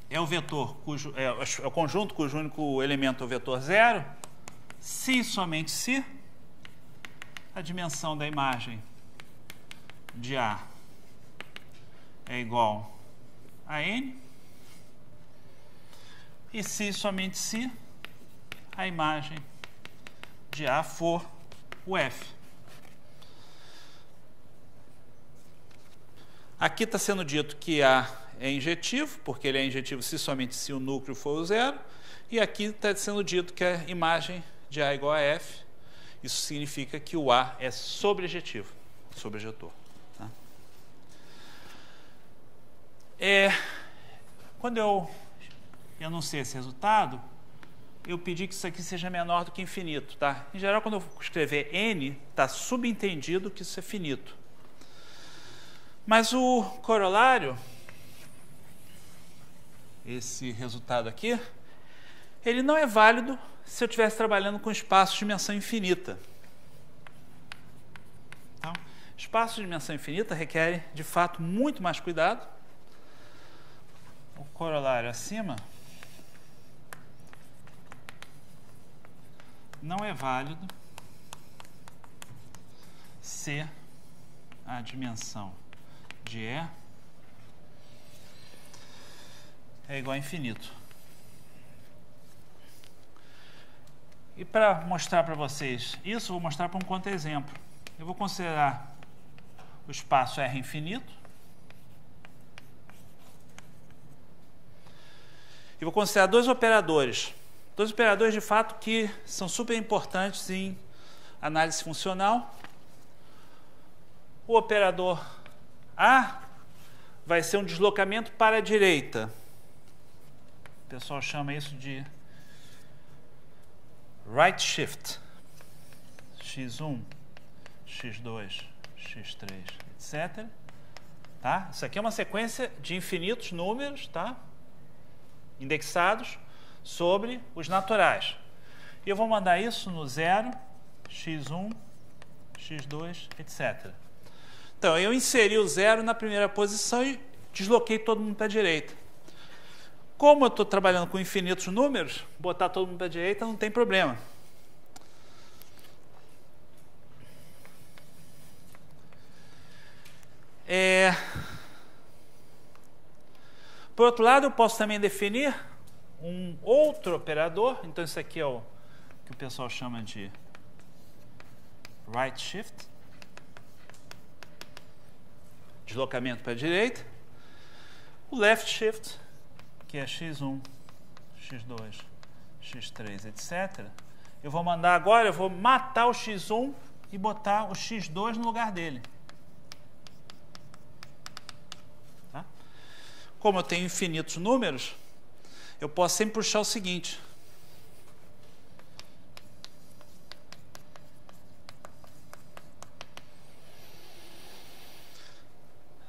é o vetor é o conjunto cujo único elemento é o vetor 0, se e somente se a dimensão da imagem de A é igual a N, e se e somente se a imagem de A for o F. Aqui está sendo dito que A é injetivo, porque ele é injetivo se somente se o núcleo for o 0, e aqui está sendo dito que a imagem de A é igual a F. Isso significa que o A é sobrejetivo, sobrejetor. Tá? Quando eu enunciei esse resultado, eu pedi que isso aqui seja menor do que infinito. Tá? Em geral, quando eu escrever N, está subentendido que isso é finito. Mas o corolário, esse resultado aqui, ele não é válido se eu estivesse trabalhando com espaço de dimensão infinita. Então, espaço de dimensão infinita requer, de fato, muito mais cuidado. O corolário acima não é válido se a dimensão de E é igual a infinito. E para mostrar para vocês isso, vou mostrar para um contra-exemplo. Eu vou considerar o espaço R infinito e vou considerar dois operadores de fato que são super importantes em análise funcional. O operador A vai ser um deslocamento para a direita. O pessoal chama isso de right shift. X1, X2, X3, etc. Tá? Isso aqui é uma sequência de infinitos números, tá? Indexados sobre os naturais. E eu vou mandar isso no 0, X1, X2, etc. Então, eu inseri o 0 na primeira posição e desloquei todo mundo para a direita. Como eu estou trabalhando com infinitos números, botar todo mundo para a direita não tem problema. Por outro lado, eu posso também definir um outro operador. Então, isso aqui é o que o pessoal chama de right shift. Deslocamento para a direita. O left shift, que é x1, x2, x3, etc. Eu vou mandar agora, eu vou matar o x1 e botar o x2 no lugar dele. Tá? Como eu tenho infinitos números, eu posso sempre puxar o seguinte.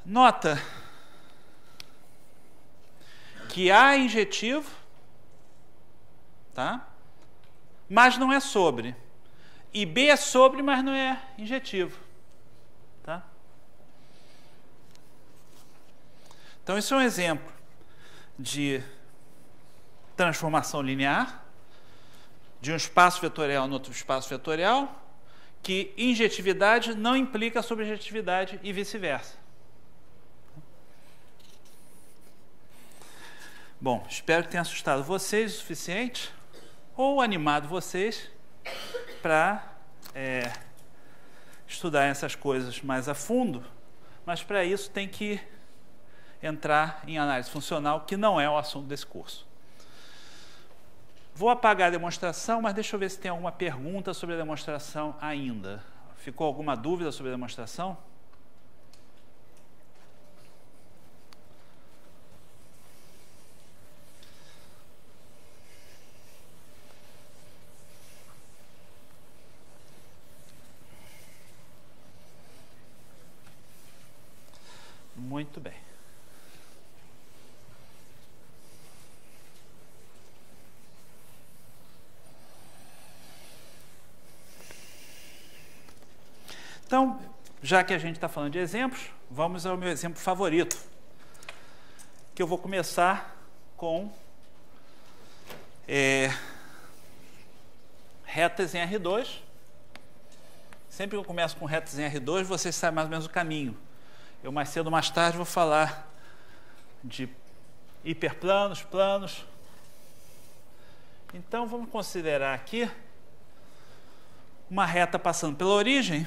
Nota que A é injetivo, tá? Mas não é sobre. E B é sobre, mas não é injetivo. Tá? Então, isso é um exemplo de transformação linear de um espaço vetorial no outro espaço vetorial, que injetividade não implica subjetividade e vice-versa. Bom, espero que tenha assustado vocês o suficiente ou animado vocês para estudar essas coisas mais a fundo, mas para isso tem que entrar em análise funcional, que não é o assunto desse curso. Vou apagar a demonstração, mas deixa eu ver se tem alguma pergunta sobre a demonstração ainda. Ficou alguma dúvida sobre a demonstração? Muito bem. Então, já que a gente está falando de exemplos, vamos ao meu exemplo favorito, que eu vou começar com retas em R2. Sempre que eu começo com retas em R2, vocês sabem mais ou menos o caminho. Eu mais cedo ou mais tarde vou falar de hiperplanos, planos. Então, vamos considerar aqui uma reta passando pela origem.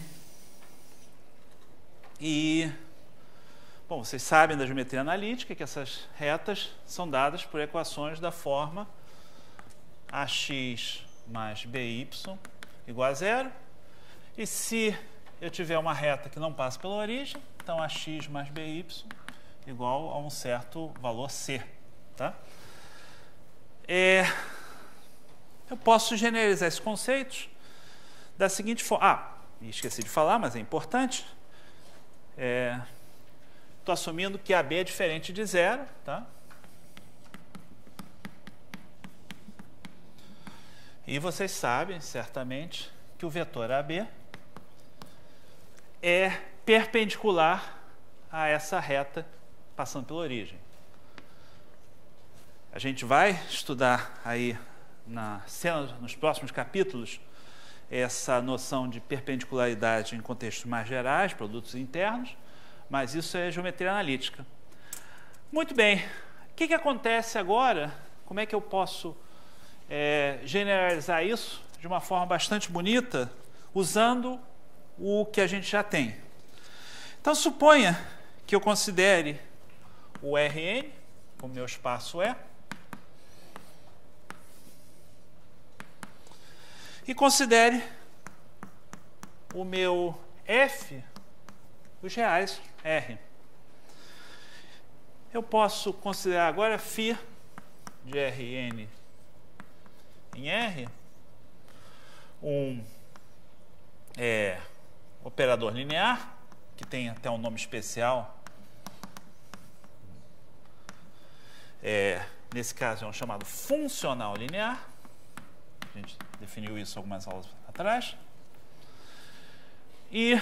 E, bom, vocês sabem da geometria analítica que essas retas são dadas por equações da forma AX mais BY igual a zero. E se eu tiver uma reta que não passa pela origem, então AX mais BY igual a um certo valor C. Tá? Eu posso generalizar esses conceitos da seguinte forma. Esqueci de falar, mas é importante. Estou assumindo que AB é diferente de zero, tá? E vocês sabem, certamente, que o vetor AB é perpendicular a essa reta passando pela origem. A gente vai estudar aí nos próximos capítulos essa noção de perpendicularidade em contextos mais gerais, produtos internos, mas isso é geometria analítica. Muito bem, o que acontece agora? Como é que eu posso generalizar isso de uma forma bastante bonita, usando o que a gente já tem? Então, suponha que eu considere o Rn, o meu espaço é, e considere o meu F, os reais R. Eu posso considerar agora φ de Rn em R um operador linear, que tem até um nome especial. Nesse caso é um chamado funcional linear. A gente definiu isso algumas aulas atrás. E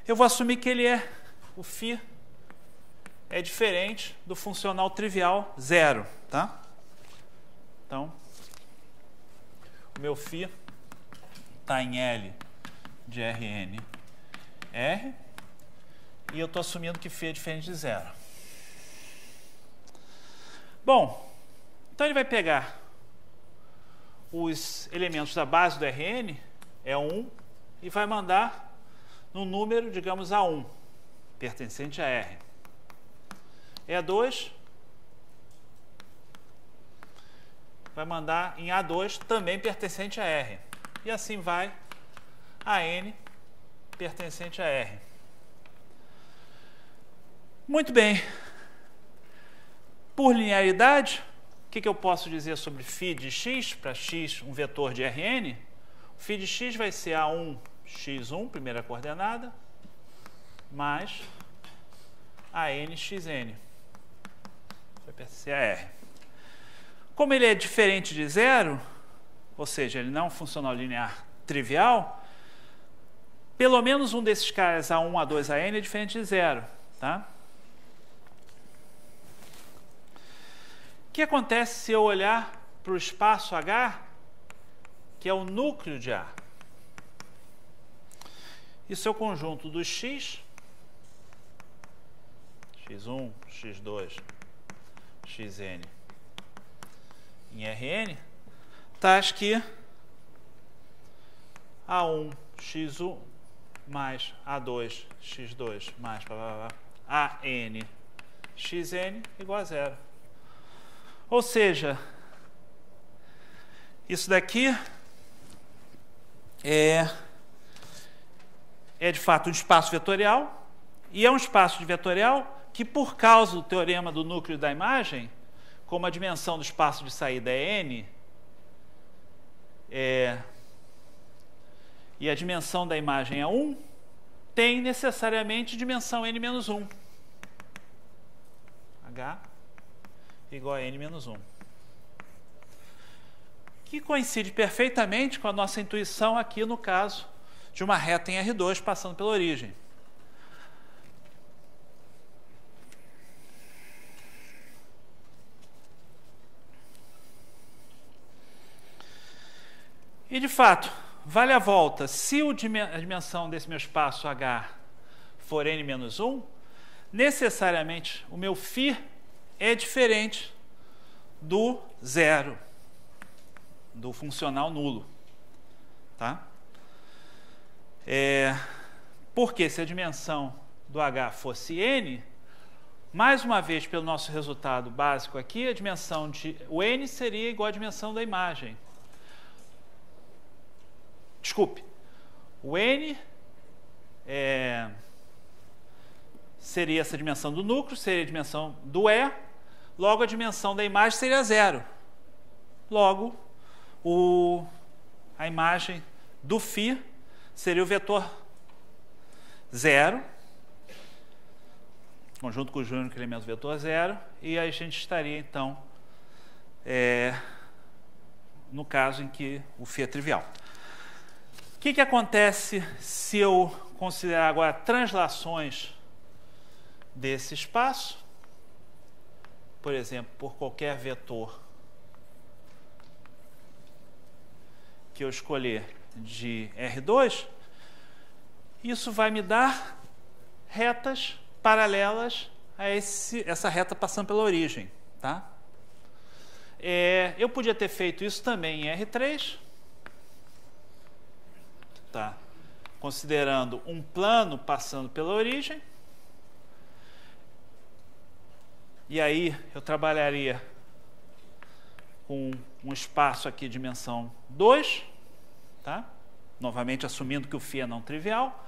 eu vou assumir que o φ é diferente do funcional trivial zero, tá? Então, o meu φ está em L de Rn R, e eu estou assumindo que φ é diferente de zero. Bom, então ele vai pegar os elementos da base do Rn, é 1, e vai mandar no número, digamos, A1, pertencente a R. E2 vai mandar em A2, também pertencente a R. E assim vai a N, pertencente a R. Muito bem. Por linearidade, o que eu posso dizer sobre φ de x, para x um vetor de Rn? O φ de x vai ser A1 x1, primeira coordenada, mais AN xn. Vai pertencer a R. Como ele é diferente de zero, ou seja, ele não é um funcional linear trivial, pelo menos um desses caras, A1, A2, AN, é diferente de zero. Tá? O que acontece se eu olhar para o espaço H, que é o núcleo de A? Isso é o conjunto dos X, x1, x2, xn em Rn, tais que A1, x1 mais A2, x2 mais AN, xn igual a zero. Ou seja, isso daqui é de fato um espaço vetorial, e é um espaço de vetorial que, por causa do teorema do núcleo da imagem, como a dimensão do espaço de saída é n, e a dimensão da imagem é 1, tem necessariamente dimensão n menos 1. H igual a n menos 1. Que coincide perfeitamente com a nossa intuição aqui no caso de uma reta em R2 passando pela origem. E, de fato, vale a volta, se a dimensão desse meu espaço H for n menos 1, necessariamente o meu φ é diferente do zero, do funcional nulo. Tá? Porque se a dimensão do H fosse n, mais uma vez, pelo nosso resultado básico aqui, a dimensão o n seria igual à dimensão da imagem. Desculpe, o n seria essa dimensão do núcleo, seria a dimensão do E, logo a dimensão da imagem seria zero. Logo, a imagem do φ seria o vetor zero, conjunto com o único elemento vetor zero, e aí a gente estaria, então, no caso em que o φ é trivial. O que acontece se eu considerar agora translações desse espaço? Por exemplo, por qualquer vetor que eu escolher de R2, isso vai me dar retas paralelas a essa reta passando pela origem. Tá? Eu podia ter feito isso também em R3, tá? Considerando um plano passando pela origem. E aí eu trabalharia com um espaço aqui de dimensão 2, tá? Novamente assumindo que o φ é não trivial.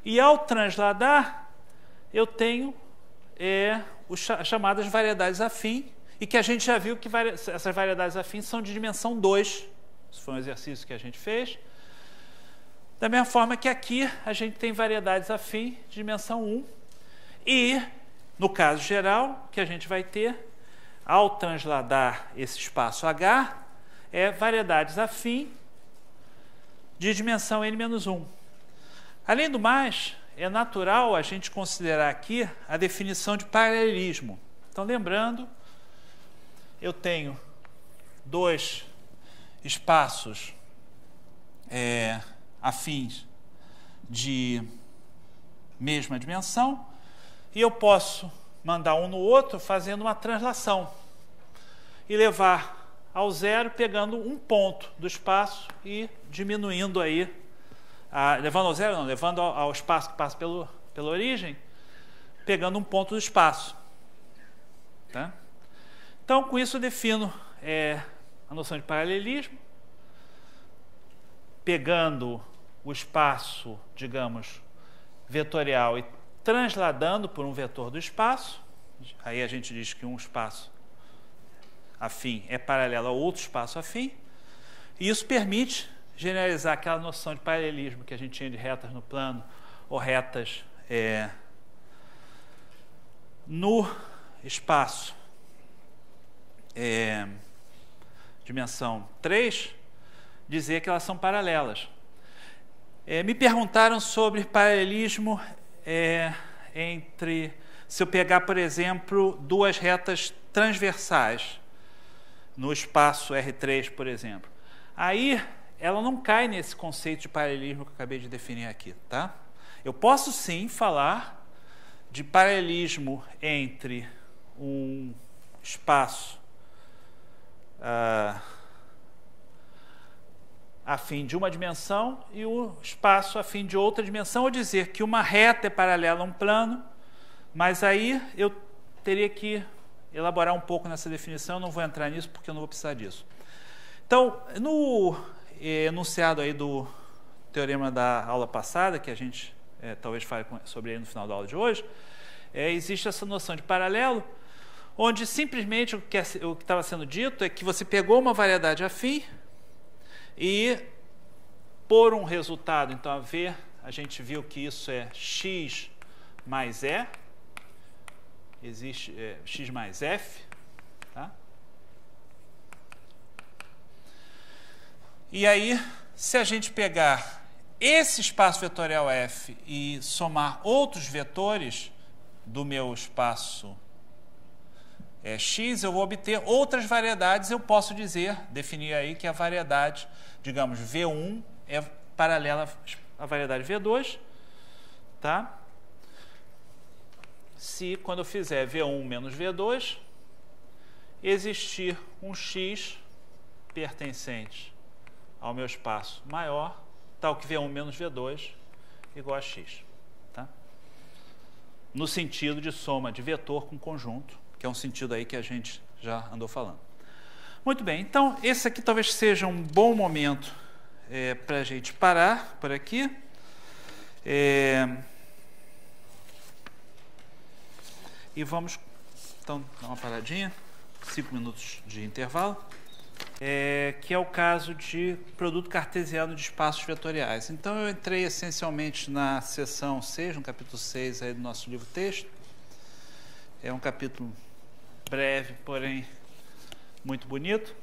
E ao transladar, eu tenho as chamadas variedades afins, e que a gente já viu que essas variedades afins são de dimensão 2. Isso foi um exercício que a gente fez. Da mesma forma que aqui a gente tem variedades afins de dimensão 1. E, no caso geral, que a gente vai ter, ao transladar esse espaço H, variedades afins de dimensão n-1. Além do mais, é natural a gente considerar aqui a definição de paralelismo. Então, lembrando, eu tenho dois espaços afins de mesma dimensão, e eu posso mandar um no outro fazendo uma translação e levar ao zero, pegando um ponto do espaço e diminuindo aí, levando ao zero não, levando ao espaço que passa pela origem, pegando um ponto do espaço. Tá? Então, com isso eu defino a noção de paralelismo, pegando o espaço, digamos, vetorial e transladando por um vetor do espaço. Aí a gente diz que um espaço afim é paralelo a outro espaço afim. E isso permite generalizar aquela noção de paralelismo que a gente tinha de retas no plano ou retas no espaço dimensão 3, dizer que elas são paralelas. Me perguntaram sobre paralelismo entre, se eu pegar, por exemplo, duas retas transversais no espaço R3, por exemplo. Aí, ela não cai nesse conceito de paralelismo que eu acabei de definir aqui, tá? Eu posso sim falar de paralelismo entre um espaço afim de uma dimensão e o espaço afim de outra dimensão, ou dizer que uma reta é paralela a um plano, mas aí eu teria que elaborar um pouco nessa definição, eu não vou entrar nisso porque eu não vou precisar disso. Então, no enunciado aí do teorema da aula passada, que a gente talvez fale sobre ele no final da aula de hoje, existe essa noção de paralelo, onde simplesmente o que estava sendo dito é que você pegou uma variedade afim e, por um resultado, então, a gente viu que isso é x mais e, existe x mais f, tá? E aí, se a gente pegar esse espaço vetorial f e somar outros vetores do meu espaço x, eu vou obter outras variedades. Eu posso definir aí que a variedade, digamos, V1 é paralela à variedade V2, tá? Se, quando eu fizer V1 menos V2, existir um x pertencente ao meu espaço maior, tal que V1 menos V2 igual a x, tá? No sentido de soma de vetor com conjunto, que é um sentido aí que a gente já andou falando. Muito bem, então esse aqui talvez seja um bom momento para a gente parar por aqui. E vamos, então, dar uma paradinha, 5 minutos de intervalo, que é o caso de produto cartesiano de espaços vetoriais. Então, eu entrei essencialmente na seção 6, no capítulo 6 aí do nosso livro-texto. É um capítulo breve, porém muito bonito.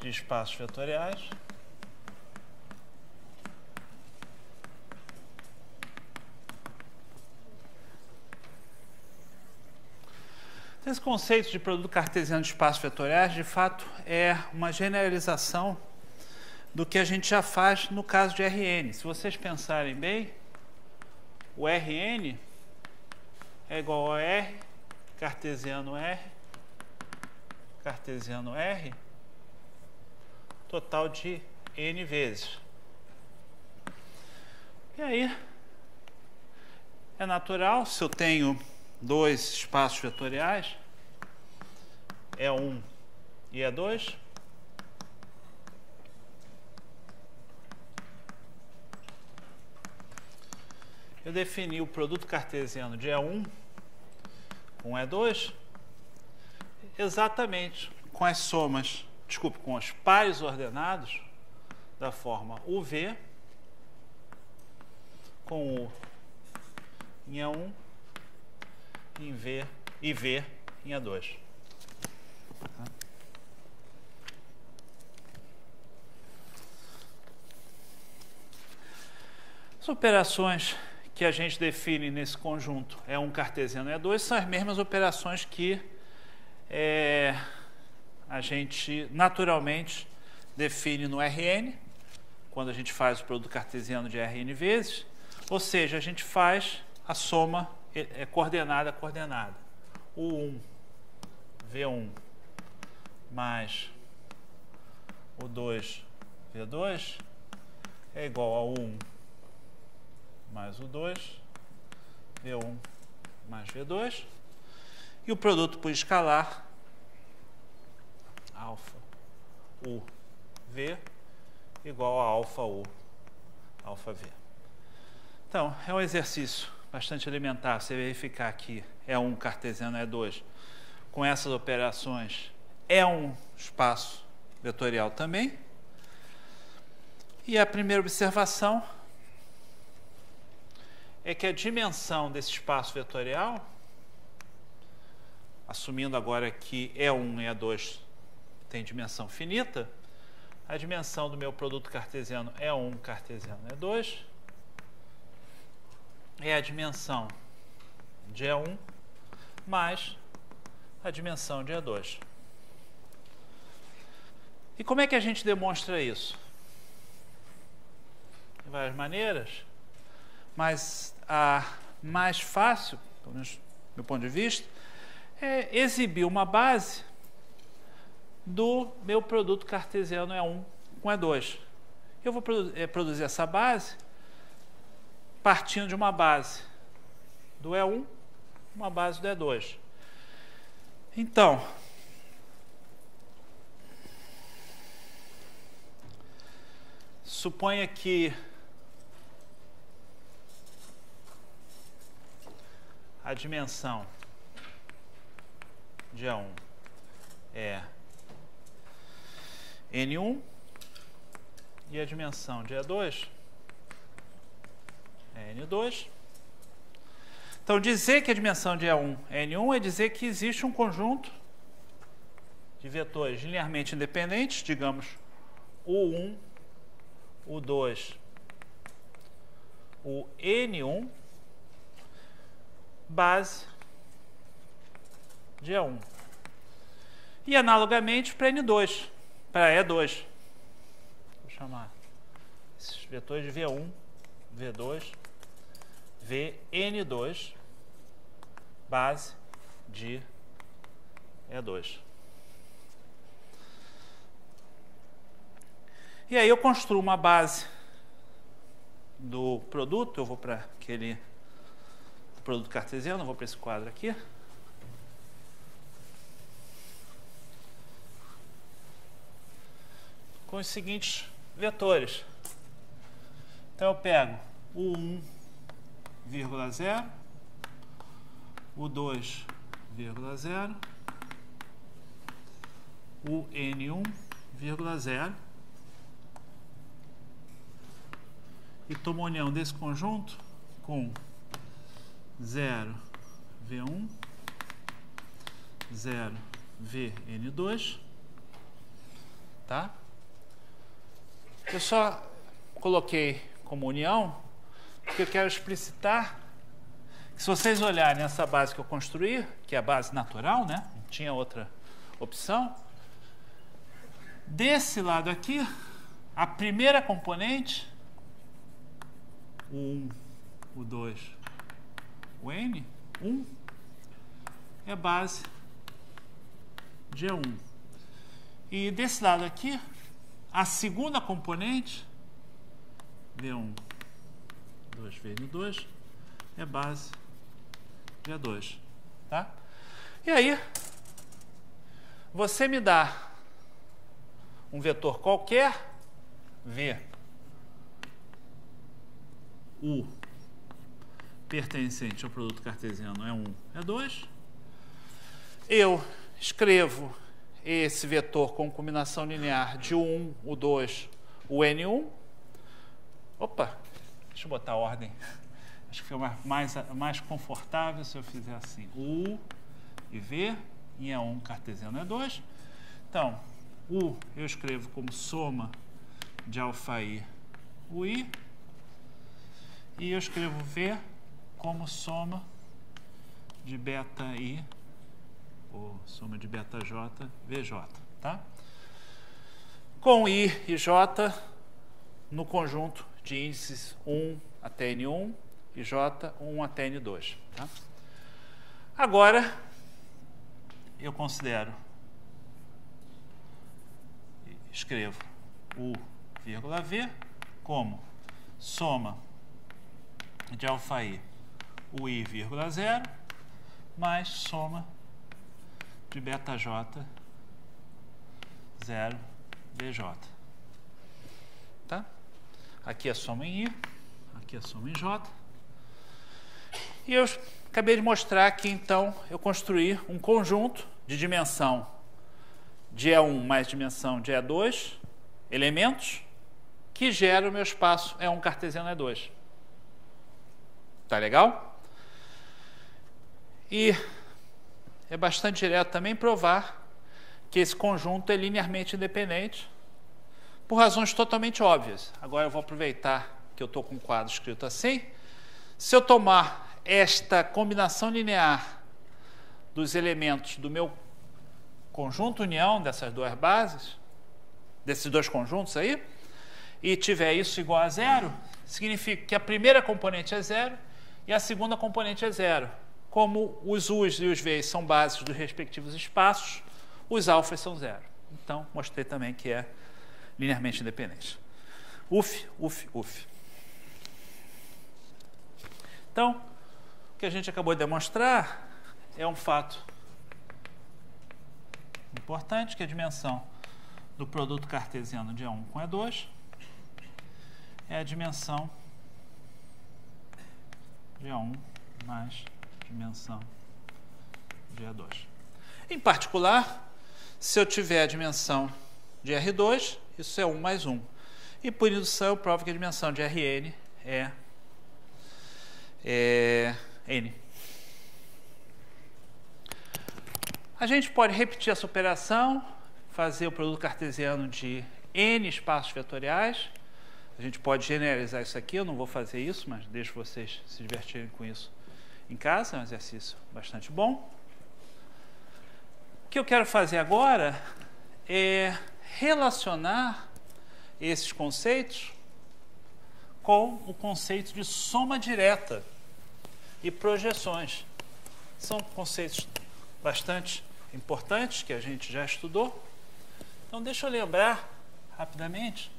De espaços vetoriais. Esse conceito de produto cartesiano de espaços vetoriais, de fato, é uma generalização do que a gente já faz no caso de Rn. Se vocês pensarem bem, o Rn é igual a R, cartesiano R, cartesiano R, total de n vezes. E aí, é natural, se eu tenho dois espaços vetoriais, E1 e E2, eu defini o produto cartesiano de E1 com E2 exatamente com as somas, com os pares ordenados da forma UV com U em E1 em V e V em E2. As operações que a gente define nesse conjunto E1 cartesiano e E2 são as mesmas operações que a gente naturalmente define no Rn, quando a gente faz o produto cartesiano de Rn vezes, ou seja, a gente faz a soma coordenada a coordenada. U1, V1 mais o 2, V2 é igual a U1 mais o 2, V1 mais V2, e o produto por escalar, alfa U V igual a alfa U, alfa V. Então, é um exercício bastante elementar, você verificar que E1 cartesiano E2 com essas operações é um espaço vetorial também. E a primeira observação é que a dimensão desse espaço vetorial, assumindo agora que E1 e E2 tem dimensão finita, a dimensão do meu produto cartesiano E1 cartesiano E2 é a dimensão de E1 mais a dimensão de E2. E como é que a gente demonstra isso? De várias maneiras, mas a mais fácil, pelo menos do meu ponto de vista, é exibir uma base do meu produto cartesiano E1 com E2. Eu vou produzir essa base partindo de uma base do E1, uma base do E2. Então, suponha que a dimensão de E1 é N1 e a dimensão de E2 é N2. Então, dizer que a dimensão de E1 é N1 é dizer que existe um conjunto de vetores linearmente independentes, digamos, U1, U2, o N1, base de E1. E, analogamente, para N2, para E2. Vou chamar esses vetores de V1, V2, Vn2, base de E2. E aí eu construo uma base do produto, eu vou para aquele produto cartesiano, eu vou para esse quadro aqui. Com os seguintes vetores. Então eu pego o 1,0, o 2,0, o N1,0 e tomo a união desse conjunto com 0 V1, 0 Vn2, tá? Eu só coloquei como união porque eu quero explicitar que, se vocês olharem essa base que eu construí, que é a base natural, né? Não tinha outra opção. Desse lado aqui, a primeira componente, o 1, o 2, o N, 1, é base de E1. E desse lado aqui, a segunda componente, V1, 2, Vn2, é base de E2. Tá? E aí, você me dá um vetor qualquer, V, U, pertencente ao produto cartesiano E1, E2. Eu escrevo esse vetor com combinação linear de U1, U2, o N1. Opa, deixa eu botar a ordem. Acho que fica mais confortável se eu fizer assim. U e V, em E1 cartesiano E2. Então, U eu escrevo como soma de alfa I, o I. E eu escrevo V como soma de beta I, ou soma de beta J, VJ. Tá? Com I e J no conjunto de índices 1 até N1 e J 1 até N2. Tá? Agora, eu considero, escrevo U, vírgula V como soma de alfa I, o I, vírgula 0, mais soma de beta J, 0, VJ. Tá? Aqui é soma em I, aqui é soma em J. E eu acabei de mostrar que, então, eu construí um conjunto de dimensão de E1 mais dimensão de E2, elementos, que gera o meu espaço E1 cartesiano E2. Tá legal? E é bastante direto também provar que esse conjunto é linearmente independente, por razões totalmente óbvias. Agora eu vou aproveitar que eu estou com um quadro escrito assim. Se eu tomar esta combinação linear dos elementos do meu conjunto união dessas duas bases, desses dois conjuntos aí, e tiver isso igual a zero, significa que a primeira componente é zero e a segunda componente é zero. Como os U's e os V's são bases dos respectivos espaços, os alfas são zero. Então, mostrei também que é linearmente independente. Uf. Então, o que a gente acabou de demonstrar é um fato importante, que a dimensão do produto cartesiano de E1 com E2 é a dimensão de E1 mais dimensão de E2. Em particular, se eu tiver a dimensão de R2, isso é 1 mais 1. E por indução eu provo que a dimensão de Rn é n. A gente pode repetir essa operação, fazer o produto cartesiano de n espaços vetoriais. A gente pode generalizar isso aqui, eu não vou fazer isso, mas deixo vocês se divertirem com isso em casa, é um exercício bastante bom. O que eu quero fazer agora é relacionar esses conceitos com o conceito de soma direta e projeções. São conceitos bastante importantes que a gente já estudou. Então, deixa eu lembrar rapidamente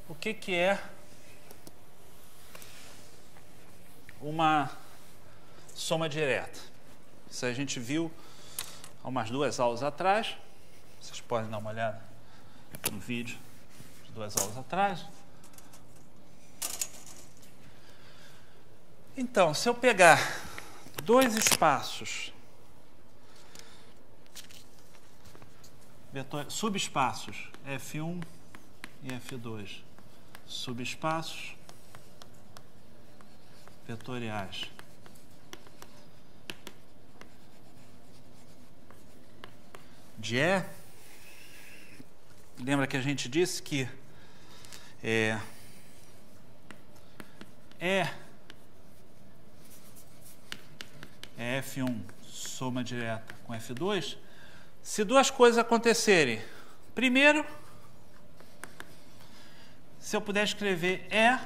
o que é uma soma direta. Isso a gente viu há umas 2 aulas atrás. Vocês podem dar uma olhada no vídeo de 2 aulas atrás. Então, se eu pegar dois espaços, subespaços F1 e F2, subespaços vetoriais de E, lembra que a gente disse que E é F1 soma direta com F2, se duas coisas acontecerem. Primeiro, se eu puder escrever E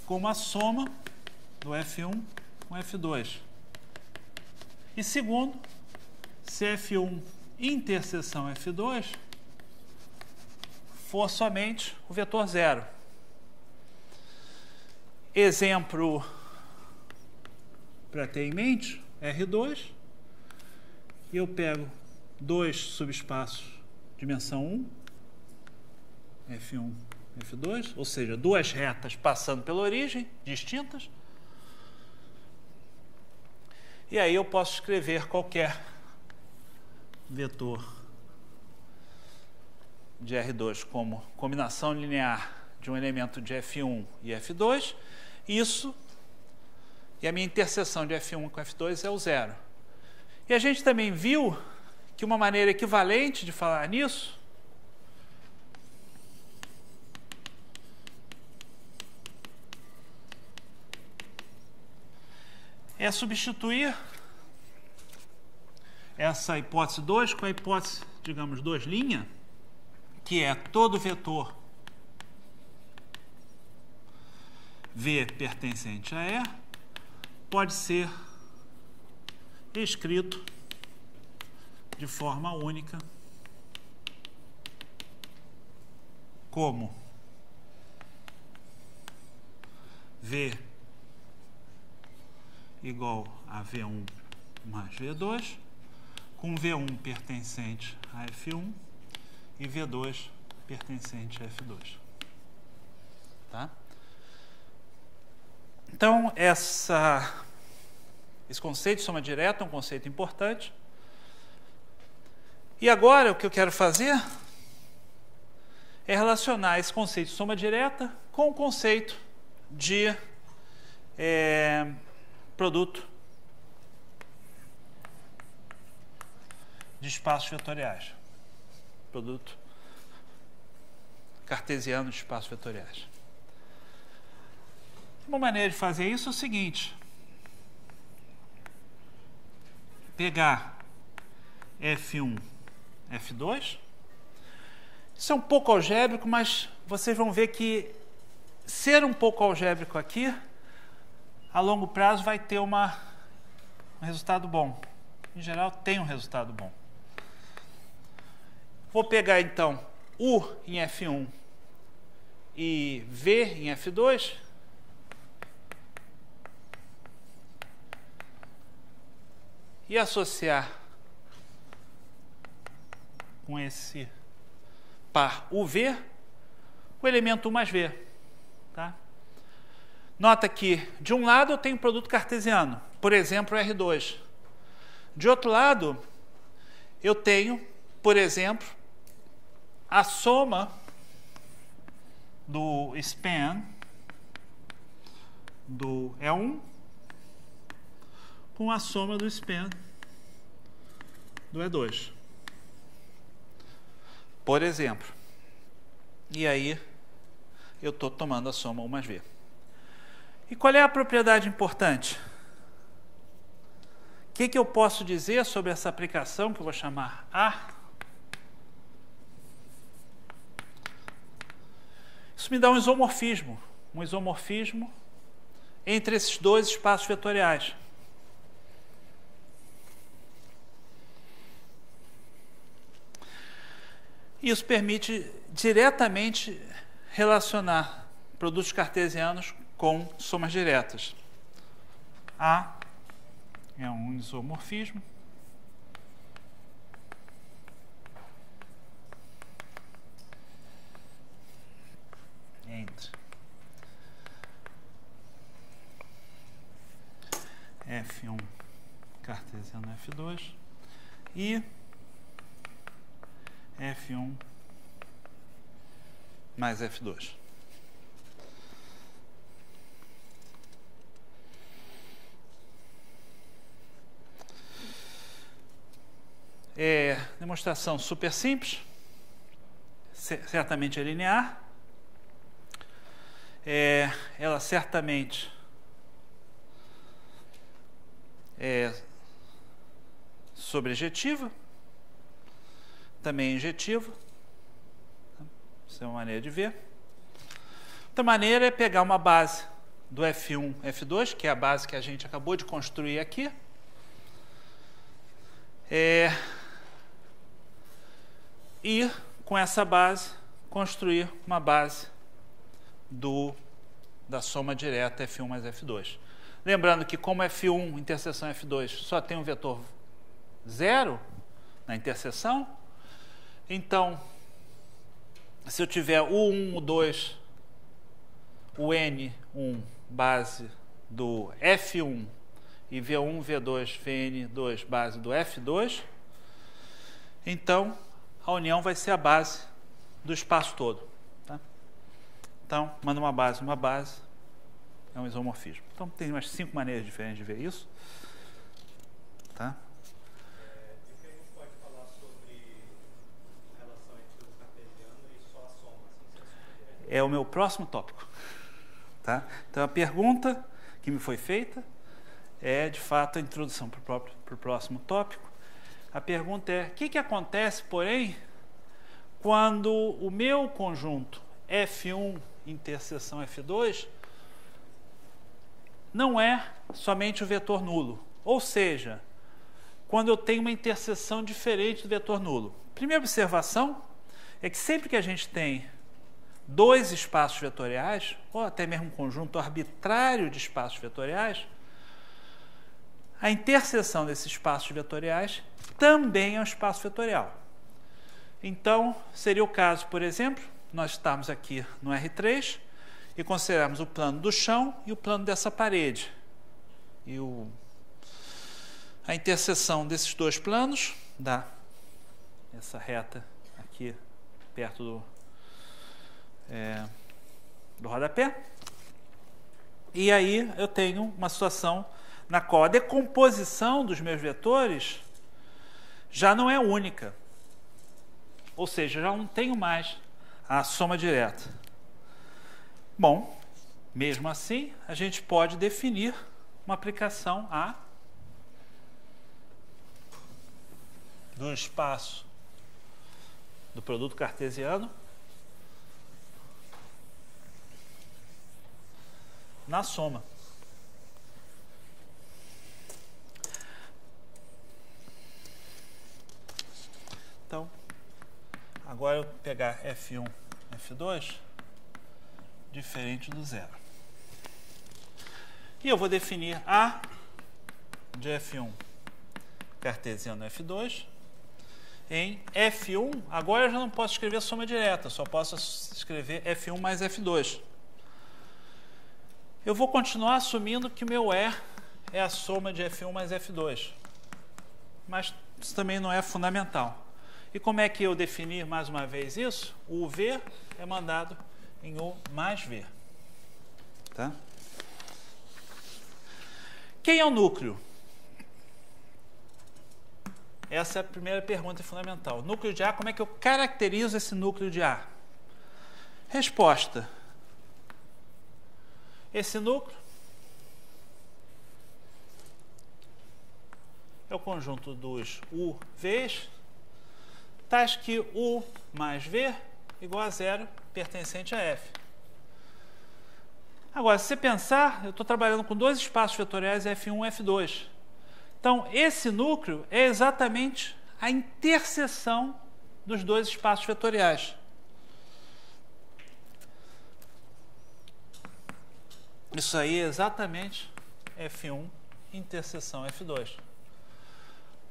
como a soma do F1 com F2. E segundo, se F1 interseção F2 for somente o vetor zero. Exemplo para ter em mente, R2, e eu pego dois subespaços dimensão 1, F1, F2, ou seja, duas retas passando pela origem, distintas. E aí eu posso escrever qualquer vetor de R2 como combinação linear de um elemento de F1 e F2, isso, e a minha interseção de F1 com F2 é o zero. E a gente também viu que uma maneira equivalente de falar nisso é substituir essa hipótese 2 com a hipótese, digamos, 2', que é todo vetor V pertencente a E pode ser escrito de forma única como V igual a V1 mais V2, com V1 pertencente a F1 e V2 pertencente a F2. Tá? Então, esse conceito de soma direta é um conceito importante. E agora, o que eu quero fazer é relacionar esse conceito de soma direta com o conceito de produto de espaços vetoriais. Produto cartesiano de espaços vetoriais. Uma maneira de fazer isso é o seguinte: pegar F1, F2. Isso é um pouco algébrico, mas vocês vão ver que ser um pouco algébrico aqui, a longo prazo vai ter um resultado bom. Em geral, tem um resultado bom. Vou pegar, então, U em F1 e V em F2. E associar com esse par UV o elemento U mais V. Tá? Nota que, de um lado, eu tenho produto cartesiano, por exemplo, R2. De outro lado, eu tenho, por exemplo, a soma do span do E1 com a soma do span do E2. Por exemplo. E aí, eu estou tomando a soma U mais V. E qual é a propriedade importante? O que eu posso dizer sobre essa aplicação, que eu vou chamar A? Isso me dá um isomorfismo entre esses dois espaços vetoriais. Isso permite diretamente relacionar produtos cartesianos com somas diretas. A é um isomorfismo entre F1 cartesiano F2 e F1 mais F2. Demonstração super simples, certamente é linear. Ela certamente é sobrejetiva, também é injetiva. Essa é uma maneira de ver. Outra maneira é pegar uma base do F1, F2, que é a base que a gente acabou de construir aqui. E, com essa base, construir uma base da soma direta F1 mais F2. Lembrando que, como F1 interseção F2 só tem um vetor 0 na interseção, então, se eu tiver U1, U2, o N1 base do F1 e V1, V2, Vn2 base do F2, então a união vai ser a base do espaço todo. Tá? Então, manda uma base, é um isomorfismo. Então, tem umas 5 maneiras diferentes de ver isso. Tá?
E o que a gente pode falar sobre a relação entre o cartesiano e só a soma, sem ser a soma direta?
É o meu próximo tópico. Tá? Então, a pergunta que me foi feita é, de fato, a introdução para o próximo tópico. A pergunta é, o que acontece, porém, quando o meu conjunto F1 interseção F2 não é somente o vetor nulo? Ou seja, quando eu tenho uma interseção diferente do vetor nulo. Primeira observação é que sempre que a gente tem dois espaços vetoriais, ou até mesmo um conjunto arbitrário de espaços vetoriais, a interseção desses espaços vetoriais também é um espaço vetorial. Então, seria o caso, por exemplo, nós estamos aqui no R3 e considerarmos o plano do chão e o plano dessa parede. E a interseção desses dois planos dá essa reta aqui perto do rodapé. E aí eu tenho uma situação na qual a decomposição dos meus vetores já não é única. Ou seja, já não tenho mais a soma direta. Bom, mesmo assim, a gente pode definir uma aplicação do espaço do produto cartesiano na soma. Então, agora eu vou pegar F1, F2, diferente do zero. E eu vou definir A de F1 cartesiano F2 em F1. Agora eu já não posso escrever soma direta, só posso escrever F1 mais F2. Eu vou continuar assumindo que o meu E é a soma de F1 mais F2. Mas isso também não é fundamental. E como é que eu definir mais uma vez isso? O V é mandado em U mais V. Tá? Quem é o núcleo? Essa é a primeira pergunta fundamental. Núcleo de A, como é que eu caracterizo esse núcleo de A? Resposta. Esse núcleo é o conjunto dos UVs, tais que U mais V igual a zero, pertencente a F. Agora, se você pensar, eu estou trabalhando com dois espaços vetoriais F1 e F2. Então, esse núcleo é exatamente a interseção dos dois espaços vetoriais. Isso aí é exatamente F1 interseção F2.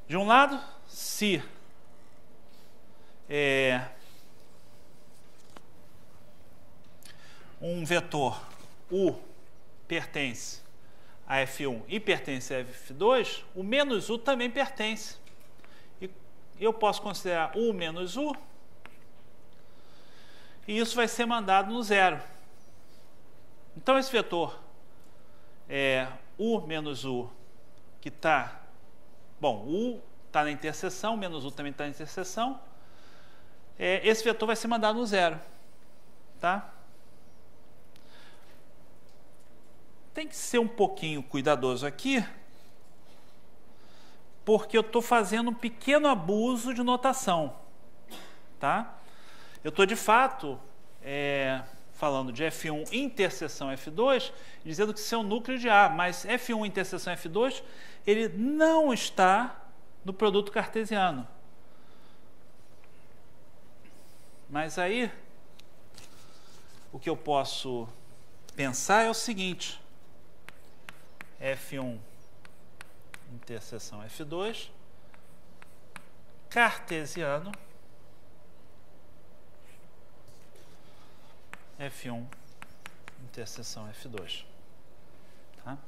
De um lado, se um vetor U pertence a F1 e pertence a F2, o menos U também pertence. E eu posso considerar U menos U, e isso vai ser mandado no zero. Então, esse vetor U menos U, que está... Bom, U está na interseção, menos U também está na interseção. Esse vetor vai ser mandado no zero. Tá? Tem que ser um pouquinho cuidadoso aqui, porque eu estou fazendo um pequeno abuso de notação. Tá? Eu estou, de fato, falando de F1 interseção F2, dizendo que isso é um núcleo de A, mas F1 interseção F2, ele não está no produto cartesiano. Mas aí, o que eu posso pensar é o seguinte: F1 interseção F2, cartesiano, F1 interseção F2. Tá?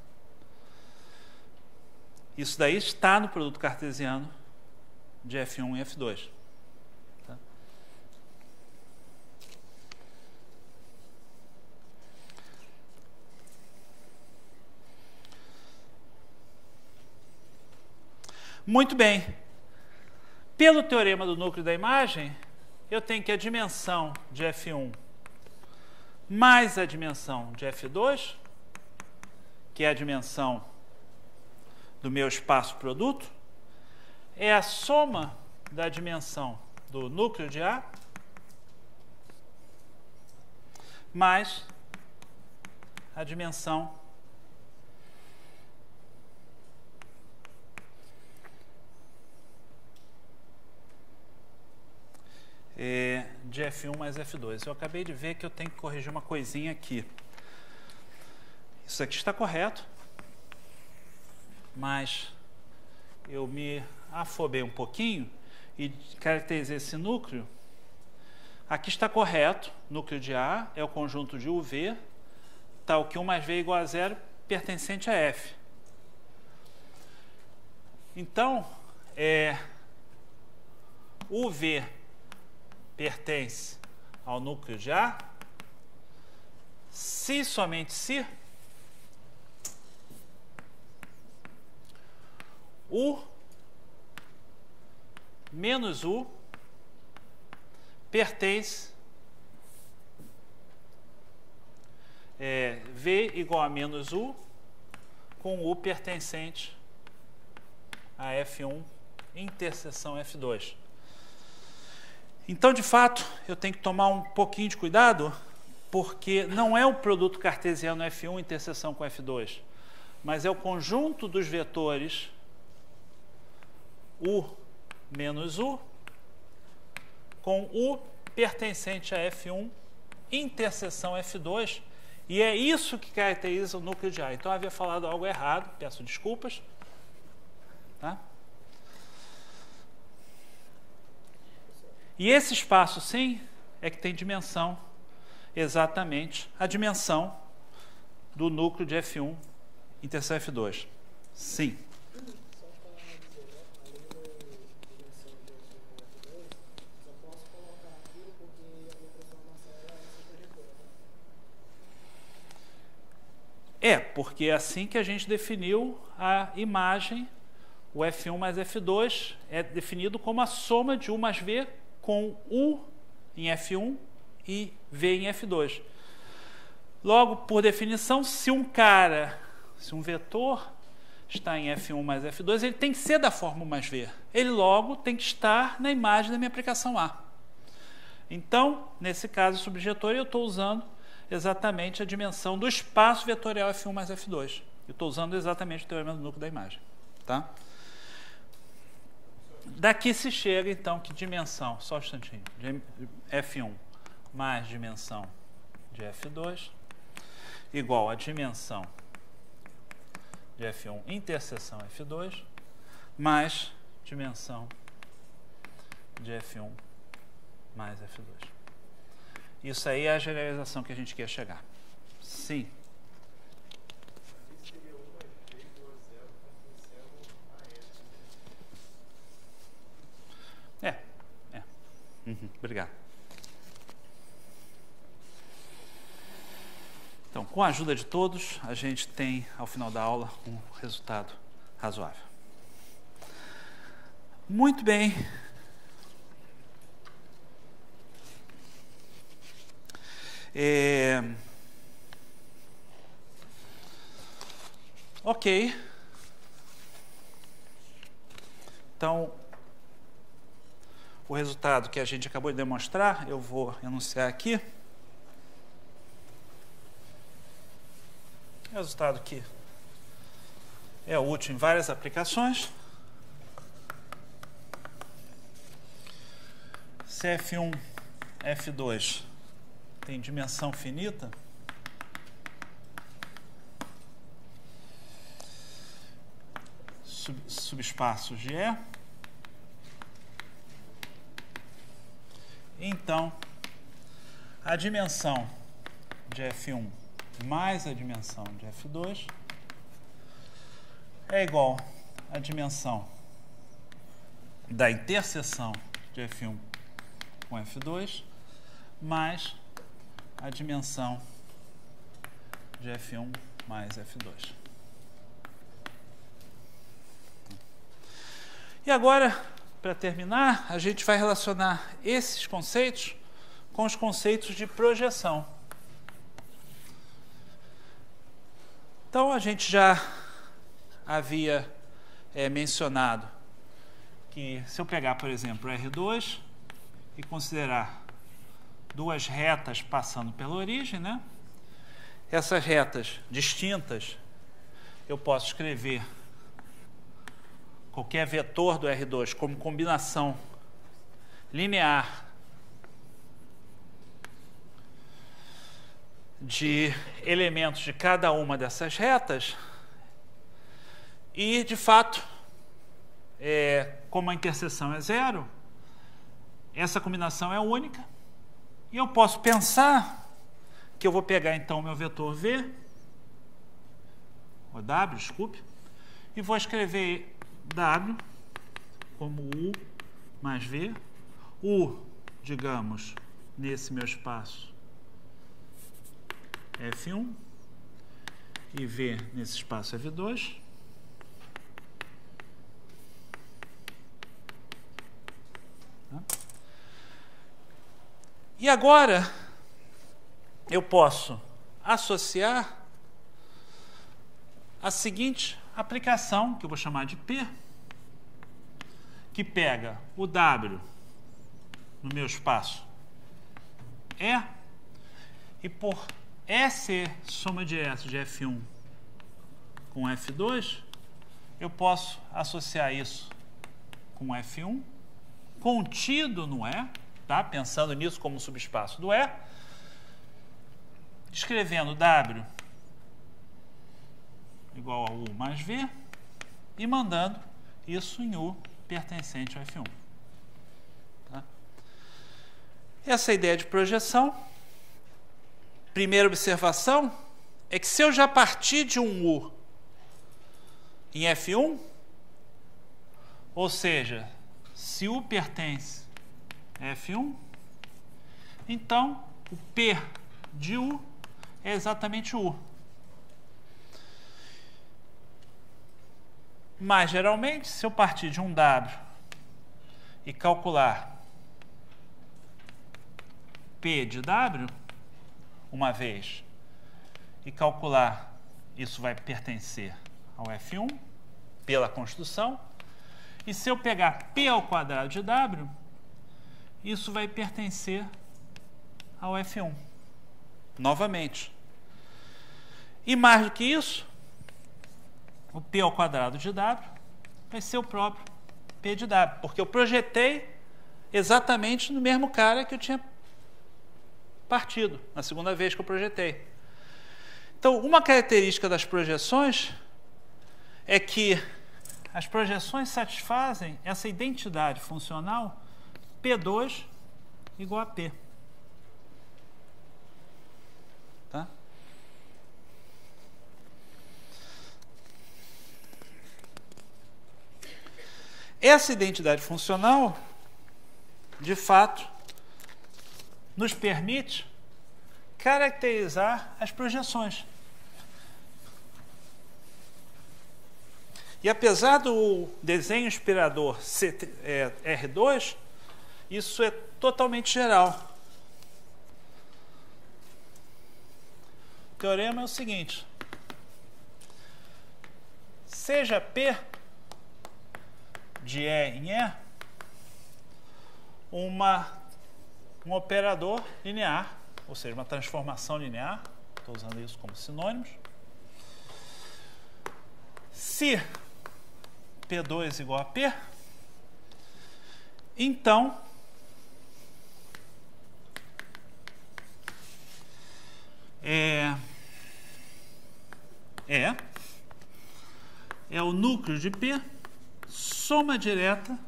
Isso daí está no produto cartesiano de F1 e F2. Tá? Muito bem. Pelo teorema do núcleo da imagem, eu tenho que a dimensão de F1 mais a dimensão de F2, que é a dimensão do meu espaço produto, é a soma da dimensão do núcleo de A mais a dimensão de F1 mais F2. Eu acabei de ver que eu tenho que corrigir uma coisinha aqui. Isso aqui está correto, mas eu me afobei um pouquinho e caracterizei esse núcleo. Aqui está correto, núcleo de A é o conjunto de UV, tal que 1 mais V igual a 0 pertencente a F. Então, o V pertence ao núcleo de A, se somente se U menos U pertence V igual a menos U com U pertencente a F1 interseção F2. Então, de fato, eu tenho que tomar um pouquinho de cuidado, porque não é o produto cartesiano F1 interseção com F2, mas é o conjunto dos vetores U menos U com U pertencente a F1 interseção F2, e é isso que caracteriza o núcleo de A. Então, eu havia falado algo errado, peço desculpas. Tá? E esse espaço, sim, é que tem dimensão, exatamente a dimensão do núcleo de F1 interseção F2. Sim.
Só para dizer, né? Ali no dimensão de F1 F2, só posso colocar aquilo porque a minha transformação é essa projetora, né?
Porque é assim que a gente definiu a imagem. O F1 mais F2 é definido como a soma de U mais V com U em F1 e V em F2. Logo, por definição, se um vetor está em F1 mais F2, ele tem que ser da forma U mais V. Ele, logo, tem que estar na imagem da minha aplicação A. Então, nesse caso subjetor, eu estou usando exatamente a dimensão do espaço vetorial F1 mais F2. Eu estou usando exatamente o teorema do núcleo da imagem. Tá? Daqui se chega, então, que dimensão, só um instantinho, de F1 mais dimensão de F2 igual a dimensão de F1 interseção F2 mais dimensão de F1 mais F2. Isso aí é a generalização que a gente quer chegar. Sim. Obrigado. Então, com a ajuda de todos, a gente tem, ao final da aula, um resultado razoável. Muito bem. Ok. Então, o resultado que a gente acabou de demonstrar, eu vou enunciar aqui. Resultado que é útil em várias aplicações. Se F1, F2 tem dimensão finita, subespaços de E, então a dimensão de F1 mais a dimensão de F2 é igual à dimensão da interseção de F1 com F2 mais a dimensão de F1 mais F2. E agora, para terminar, a gente vai relacionar esses conceitos com os conceitos de projeção. Então, a gente já havia mencionado que, se eu pegar, por exemplo, o R2 e considerar duas retas passando pela origem, né? Essas retas distintas, eu posso escrever qualquer vetor do R2 como combinação linear de elementos de cada uma dessas retas e, de fato, como a interseção é zero, essa combinação é única e eu posso pensar que eu vou pegar então o meu vetor V, ou W, desculpe, e vou escrever W como U mais V, U, digamos, nesse meu espaço F1 e V nesse espaço F2. E agora eu posso associar a seguinte aplicação, que eu vou chamar de P, que pega o W no meu espaço E, e por S soma de S de F1 com F2, eu posso associar isso com F1, contido no E, tá? Pensando nisso como subespaço do E, escrevendo W igual a U mais V e mandando isso em U pertencente ao F1. Tá? Essa é a ideia de projeção. Primeira observação é que se eu já partir de um U em F1, ou seja, se U pertence a F1, então o P de U é exatamente U. Mas, geralmente, se eu partir de um W e calcular P de W uma vez e calcular, isso vai pertencer ao F1 pela construção, e se eu pegar P ao quadrado de W, isso vai pertencer ao F1. Novamente. E mais do que isso, o P ao quadrado de W vai ser o próprio P de W, porque eu projetei exatamente no mesmo cara que eu tinha partido, na segunda vez que eu projetei. Então, uma característica das projeções é que as projeções satisfazem essa identidade funcional P2 igual a P. Tá? Essa identidade funcional, de fato, nos permite caracterizar as projeções. E apesar do desenho inspirador R2, isso é totalmente geral. O teorema é o seguinte: seja P de E em E um operador linear, ou seja, uma transformação linear, estou usando isso como sinônimos. Se P2 igual a P, então é o núcleo de P, soma direta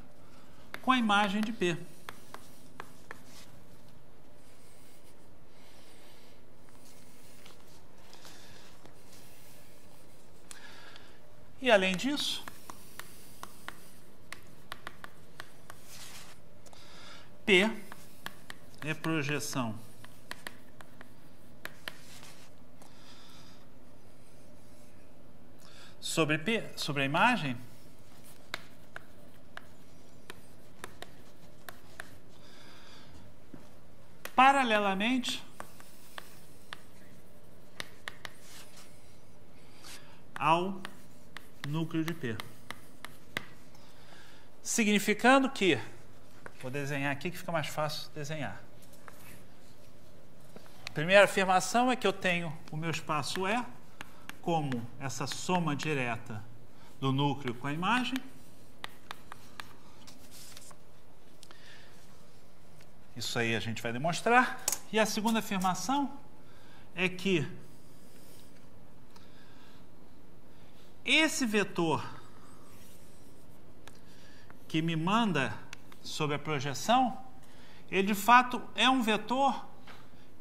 com a imagem de P. E além disso, P é projeção sobre P, sobre a imagem, paralelamente ao núcleo de P. Significando que, vou desenhar aqui que fica mais fácil desenhar. A primeira afirmação é que eu tenho o meu espaço E como essa soma direta do núcleo com a imagem. Isso aí a gente vai demonstrar. E a segunda afirmação é que esse vetor que me manda sobre a projeção, ele de fato é um vetor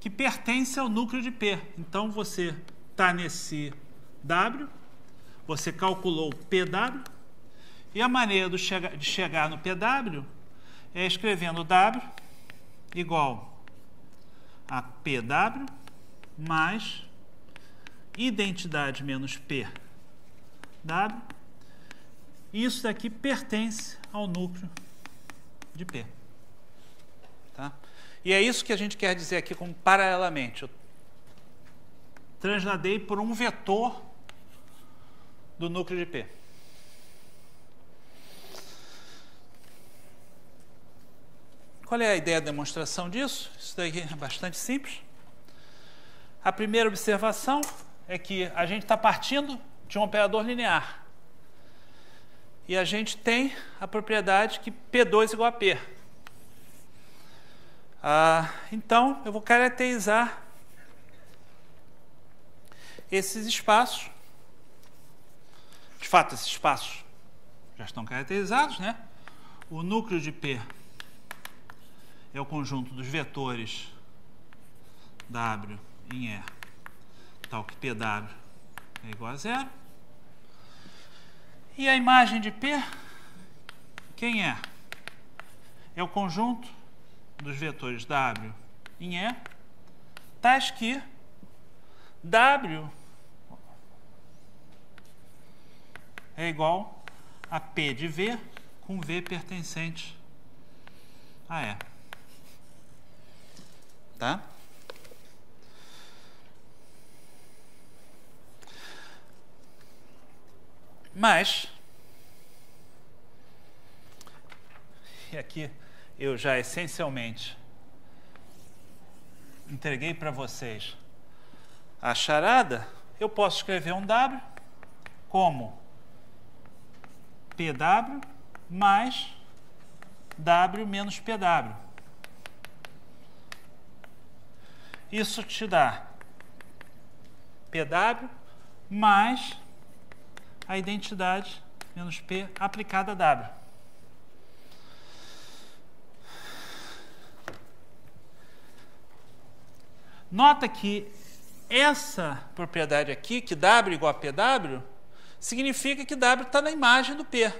que pertence ao núcleo de P. Então, você está nesse W, você calculou o PW, e a maneira de chegar no PW é escrevendo W igual a PW mais identidade menos PW. Isso daqui pertence ao núcleo de P. Tá? E é isso que a gente quer dizer aqui como paralelamente. Eu trasladei por um vetor do núcleo de P. Qual é a ideia da demonstração disso? Isso daqui é bastante simples. A primeira observação é que a gente está partindo de um operador linear. E a gente tem a propriedade que P2 igual a P. Então, eu vou caracterizar esses espaços. De fato, esses espaços já estão caracterizados, né? O núcleo de P é o conjunto dos vetores W em E, tal que PW é igual a 0. E a imagem de P, quem é? É o conjunto dos vetores W em E, tais que W é igual a P de V com V pertencente a E. Tá? Mas, e aqui eu já essencialmente entreguei para vocês a charada, eu posso escrever um W como PW mais W menos PW. Isso te dá PW mais a identidade menos P aplicada a W. Nota que essa propriedade aqui, que W igual a PW, significa que W está na imagem do P.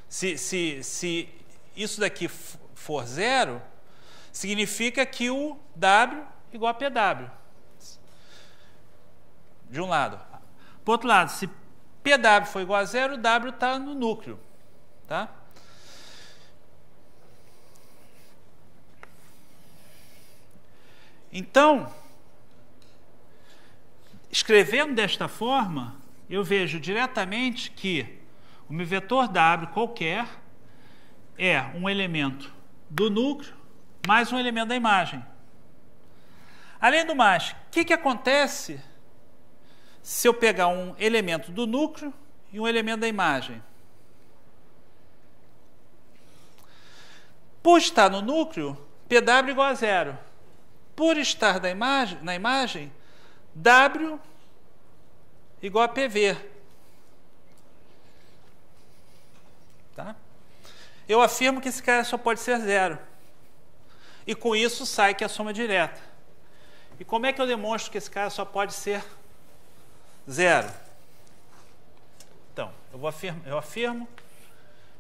Se isso daqui for 0, significa que o W igual a PW. De um lado. Por outro lado, se PW for igual a 0, o W está no núcleo. Tá? Então, escrevendo desta forma, eu vejo diretamente que o meu vetor W qualquer é um elemento do núcleo mais um elemento da imagem. Além do mais, o que acontece se eu pegar um elemento do núcleo e um elemento da imagem? Por estar no núcleo, PW igual a 0. Por estar na imagem, W igual a PV. Tá? Eu afirmo que esse cara só pode ser 0. E com isso sai que a soma é direta. E como é que eu demonstro que esse cara só pode ser 0? Então, eu afirmo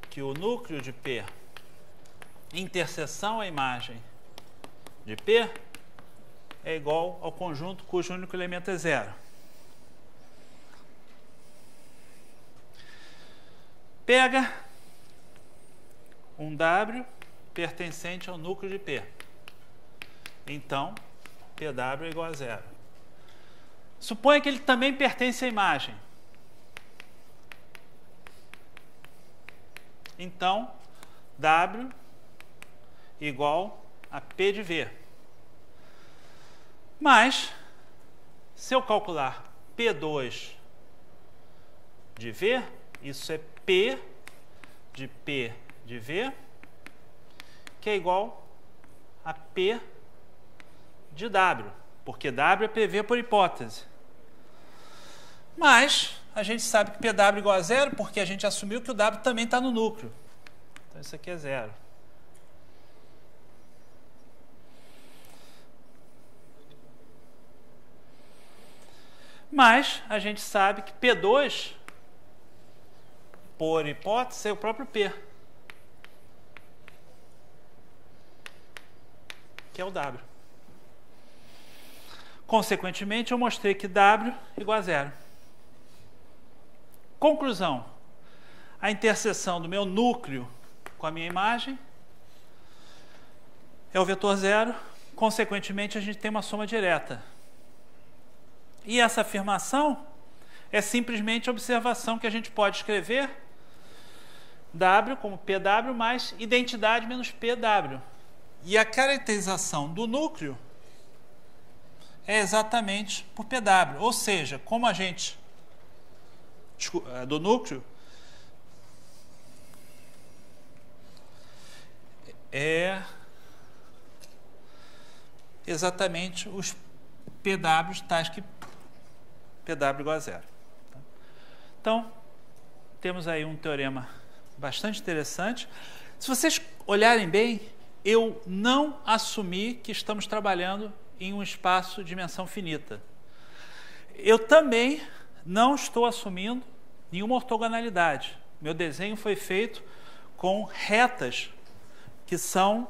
que o núcleo de P, interseção à imagem de P, é igual ao conjunto cujo único elemento é 0. Pega um W pertencente ao núcleo de P. Então, PW é igual a 0. Suponha que ele também pertence à imagem. Então, W igual a P de V. Mas, se eu calcular P2 de V, isso é P de V, que é igual a P de W, porque W é PV por hipótese. Mas, a gente sabe que PW é igual a 0, porque a gente assumiu que o W também está no núcleo. Então, isso aqui é 0. Mas a gente sabe que P2, por hipótese, é o próprio P, que é o W. Consequentemente, eu mostrei que W igual a zero. Conclusão: a interseção do meu núcleo com a minha imagem é o vetor zero. Consequentemente, a gente tem uma soma direta. E essa afirmação é simplesmente a observação que a gente pode escrever W como PW mais identidade menos PW. E a caracterização do núcleo é exatamente por PW. Ou seja, como a gente... do núcleo é exatamente os PWs tais que PW igual a zero. Então, temos aí um teorema bastante interessante. Se vocês olharem bem, eu não assumi que estamos trabalhando em um espaço de dimensão finita. Eu também não estou assumindo nenhuma ortogonalidade. Meu desenho foi feito com retas que são,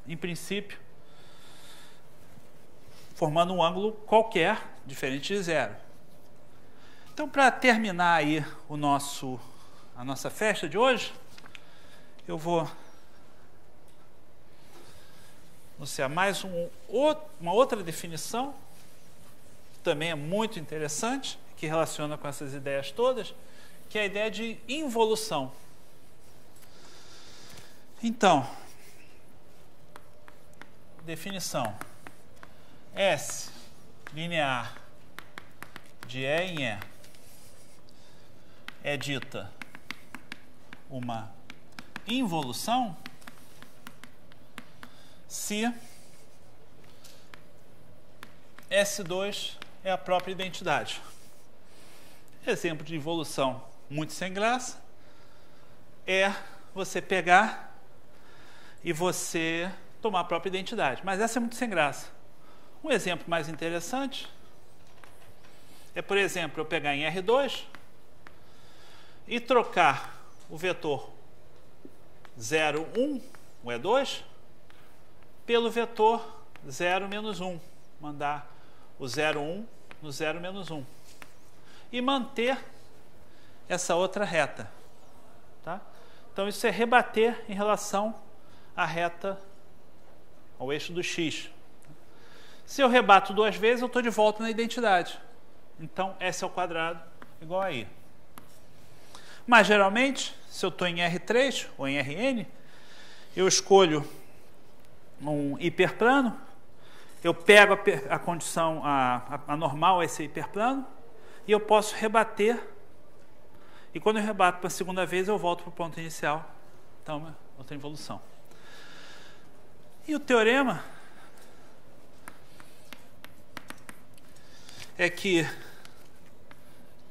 em princípio, formando um ângulo qualquer, diferente de zero. Então, para terminar aí a nossa festa de hoje, eu vou anunciar mais uma outra definição, que também é muito interessante, que relaciona com essas ideias todas, que é a ideia de involução. Então, definição: S linear de E em E é dita uma involução se S2 é a própria identidade. Exemplo de involução muito sem graça é você pegar e você tomar a própria identidade. Mas essa é muito sem graça. Um exemplo mais interessante é, por exemplo, eu pegar em R2 e trocar o vetor 0, 1, o E2, pelo vetor 0, menos 1. Mandar o 0, 1 no 0, menos 1. E manter essa outra reta. Tá? Então, isso é rebater em relação à reta, ao eixo do x. Se eu rebato duas vezes, eu estou de volta na identidade. Então, S ao quadrado igual a I. Mas, geralmente, se eu estou em R3 ou em Rn, eu escolho um hiperplano, eu pego a condição, a normal, esse hiperplano, e eu posso rebater. E quando eu rebato para a segunda vez, eu volto para o ponto inicial. Então, outra involução. E o teorema é que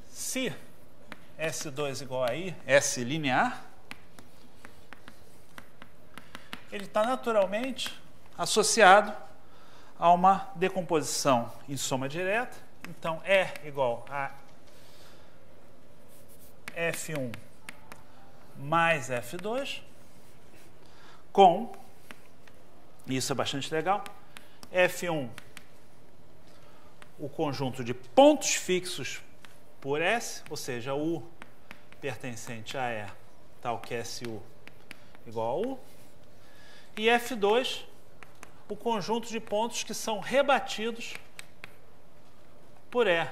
se S2 igual a I, S linear, ele está naturalmente associado a uma decomposição em soma direta. Então, E igual a F1 mais F2 com, isso é bastante legal, F1, o conjunto de pontos fixos por S, ou seja, U pertencente a E, tal que SU igual a U, e F2, o conjunto de pontos que são rebatidos por E,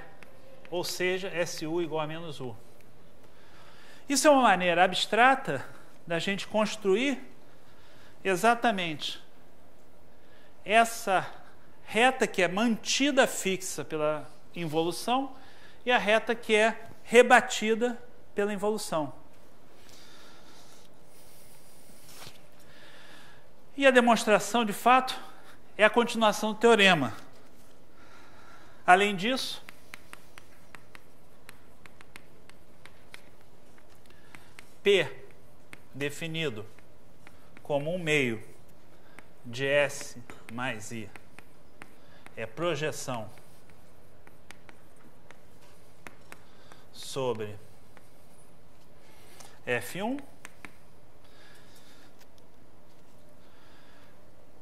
ou seja, SU igual a menos U. Isso é uma maneira abstrata da gente construir exatamente essa reta que é mantida fixa pela involução e a reta que é rebatida pela involução. E a demonstração, de fato, é a continuação do teorema. Além disso, P definido como um meio de S mais I é projeção sobre F1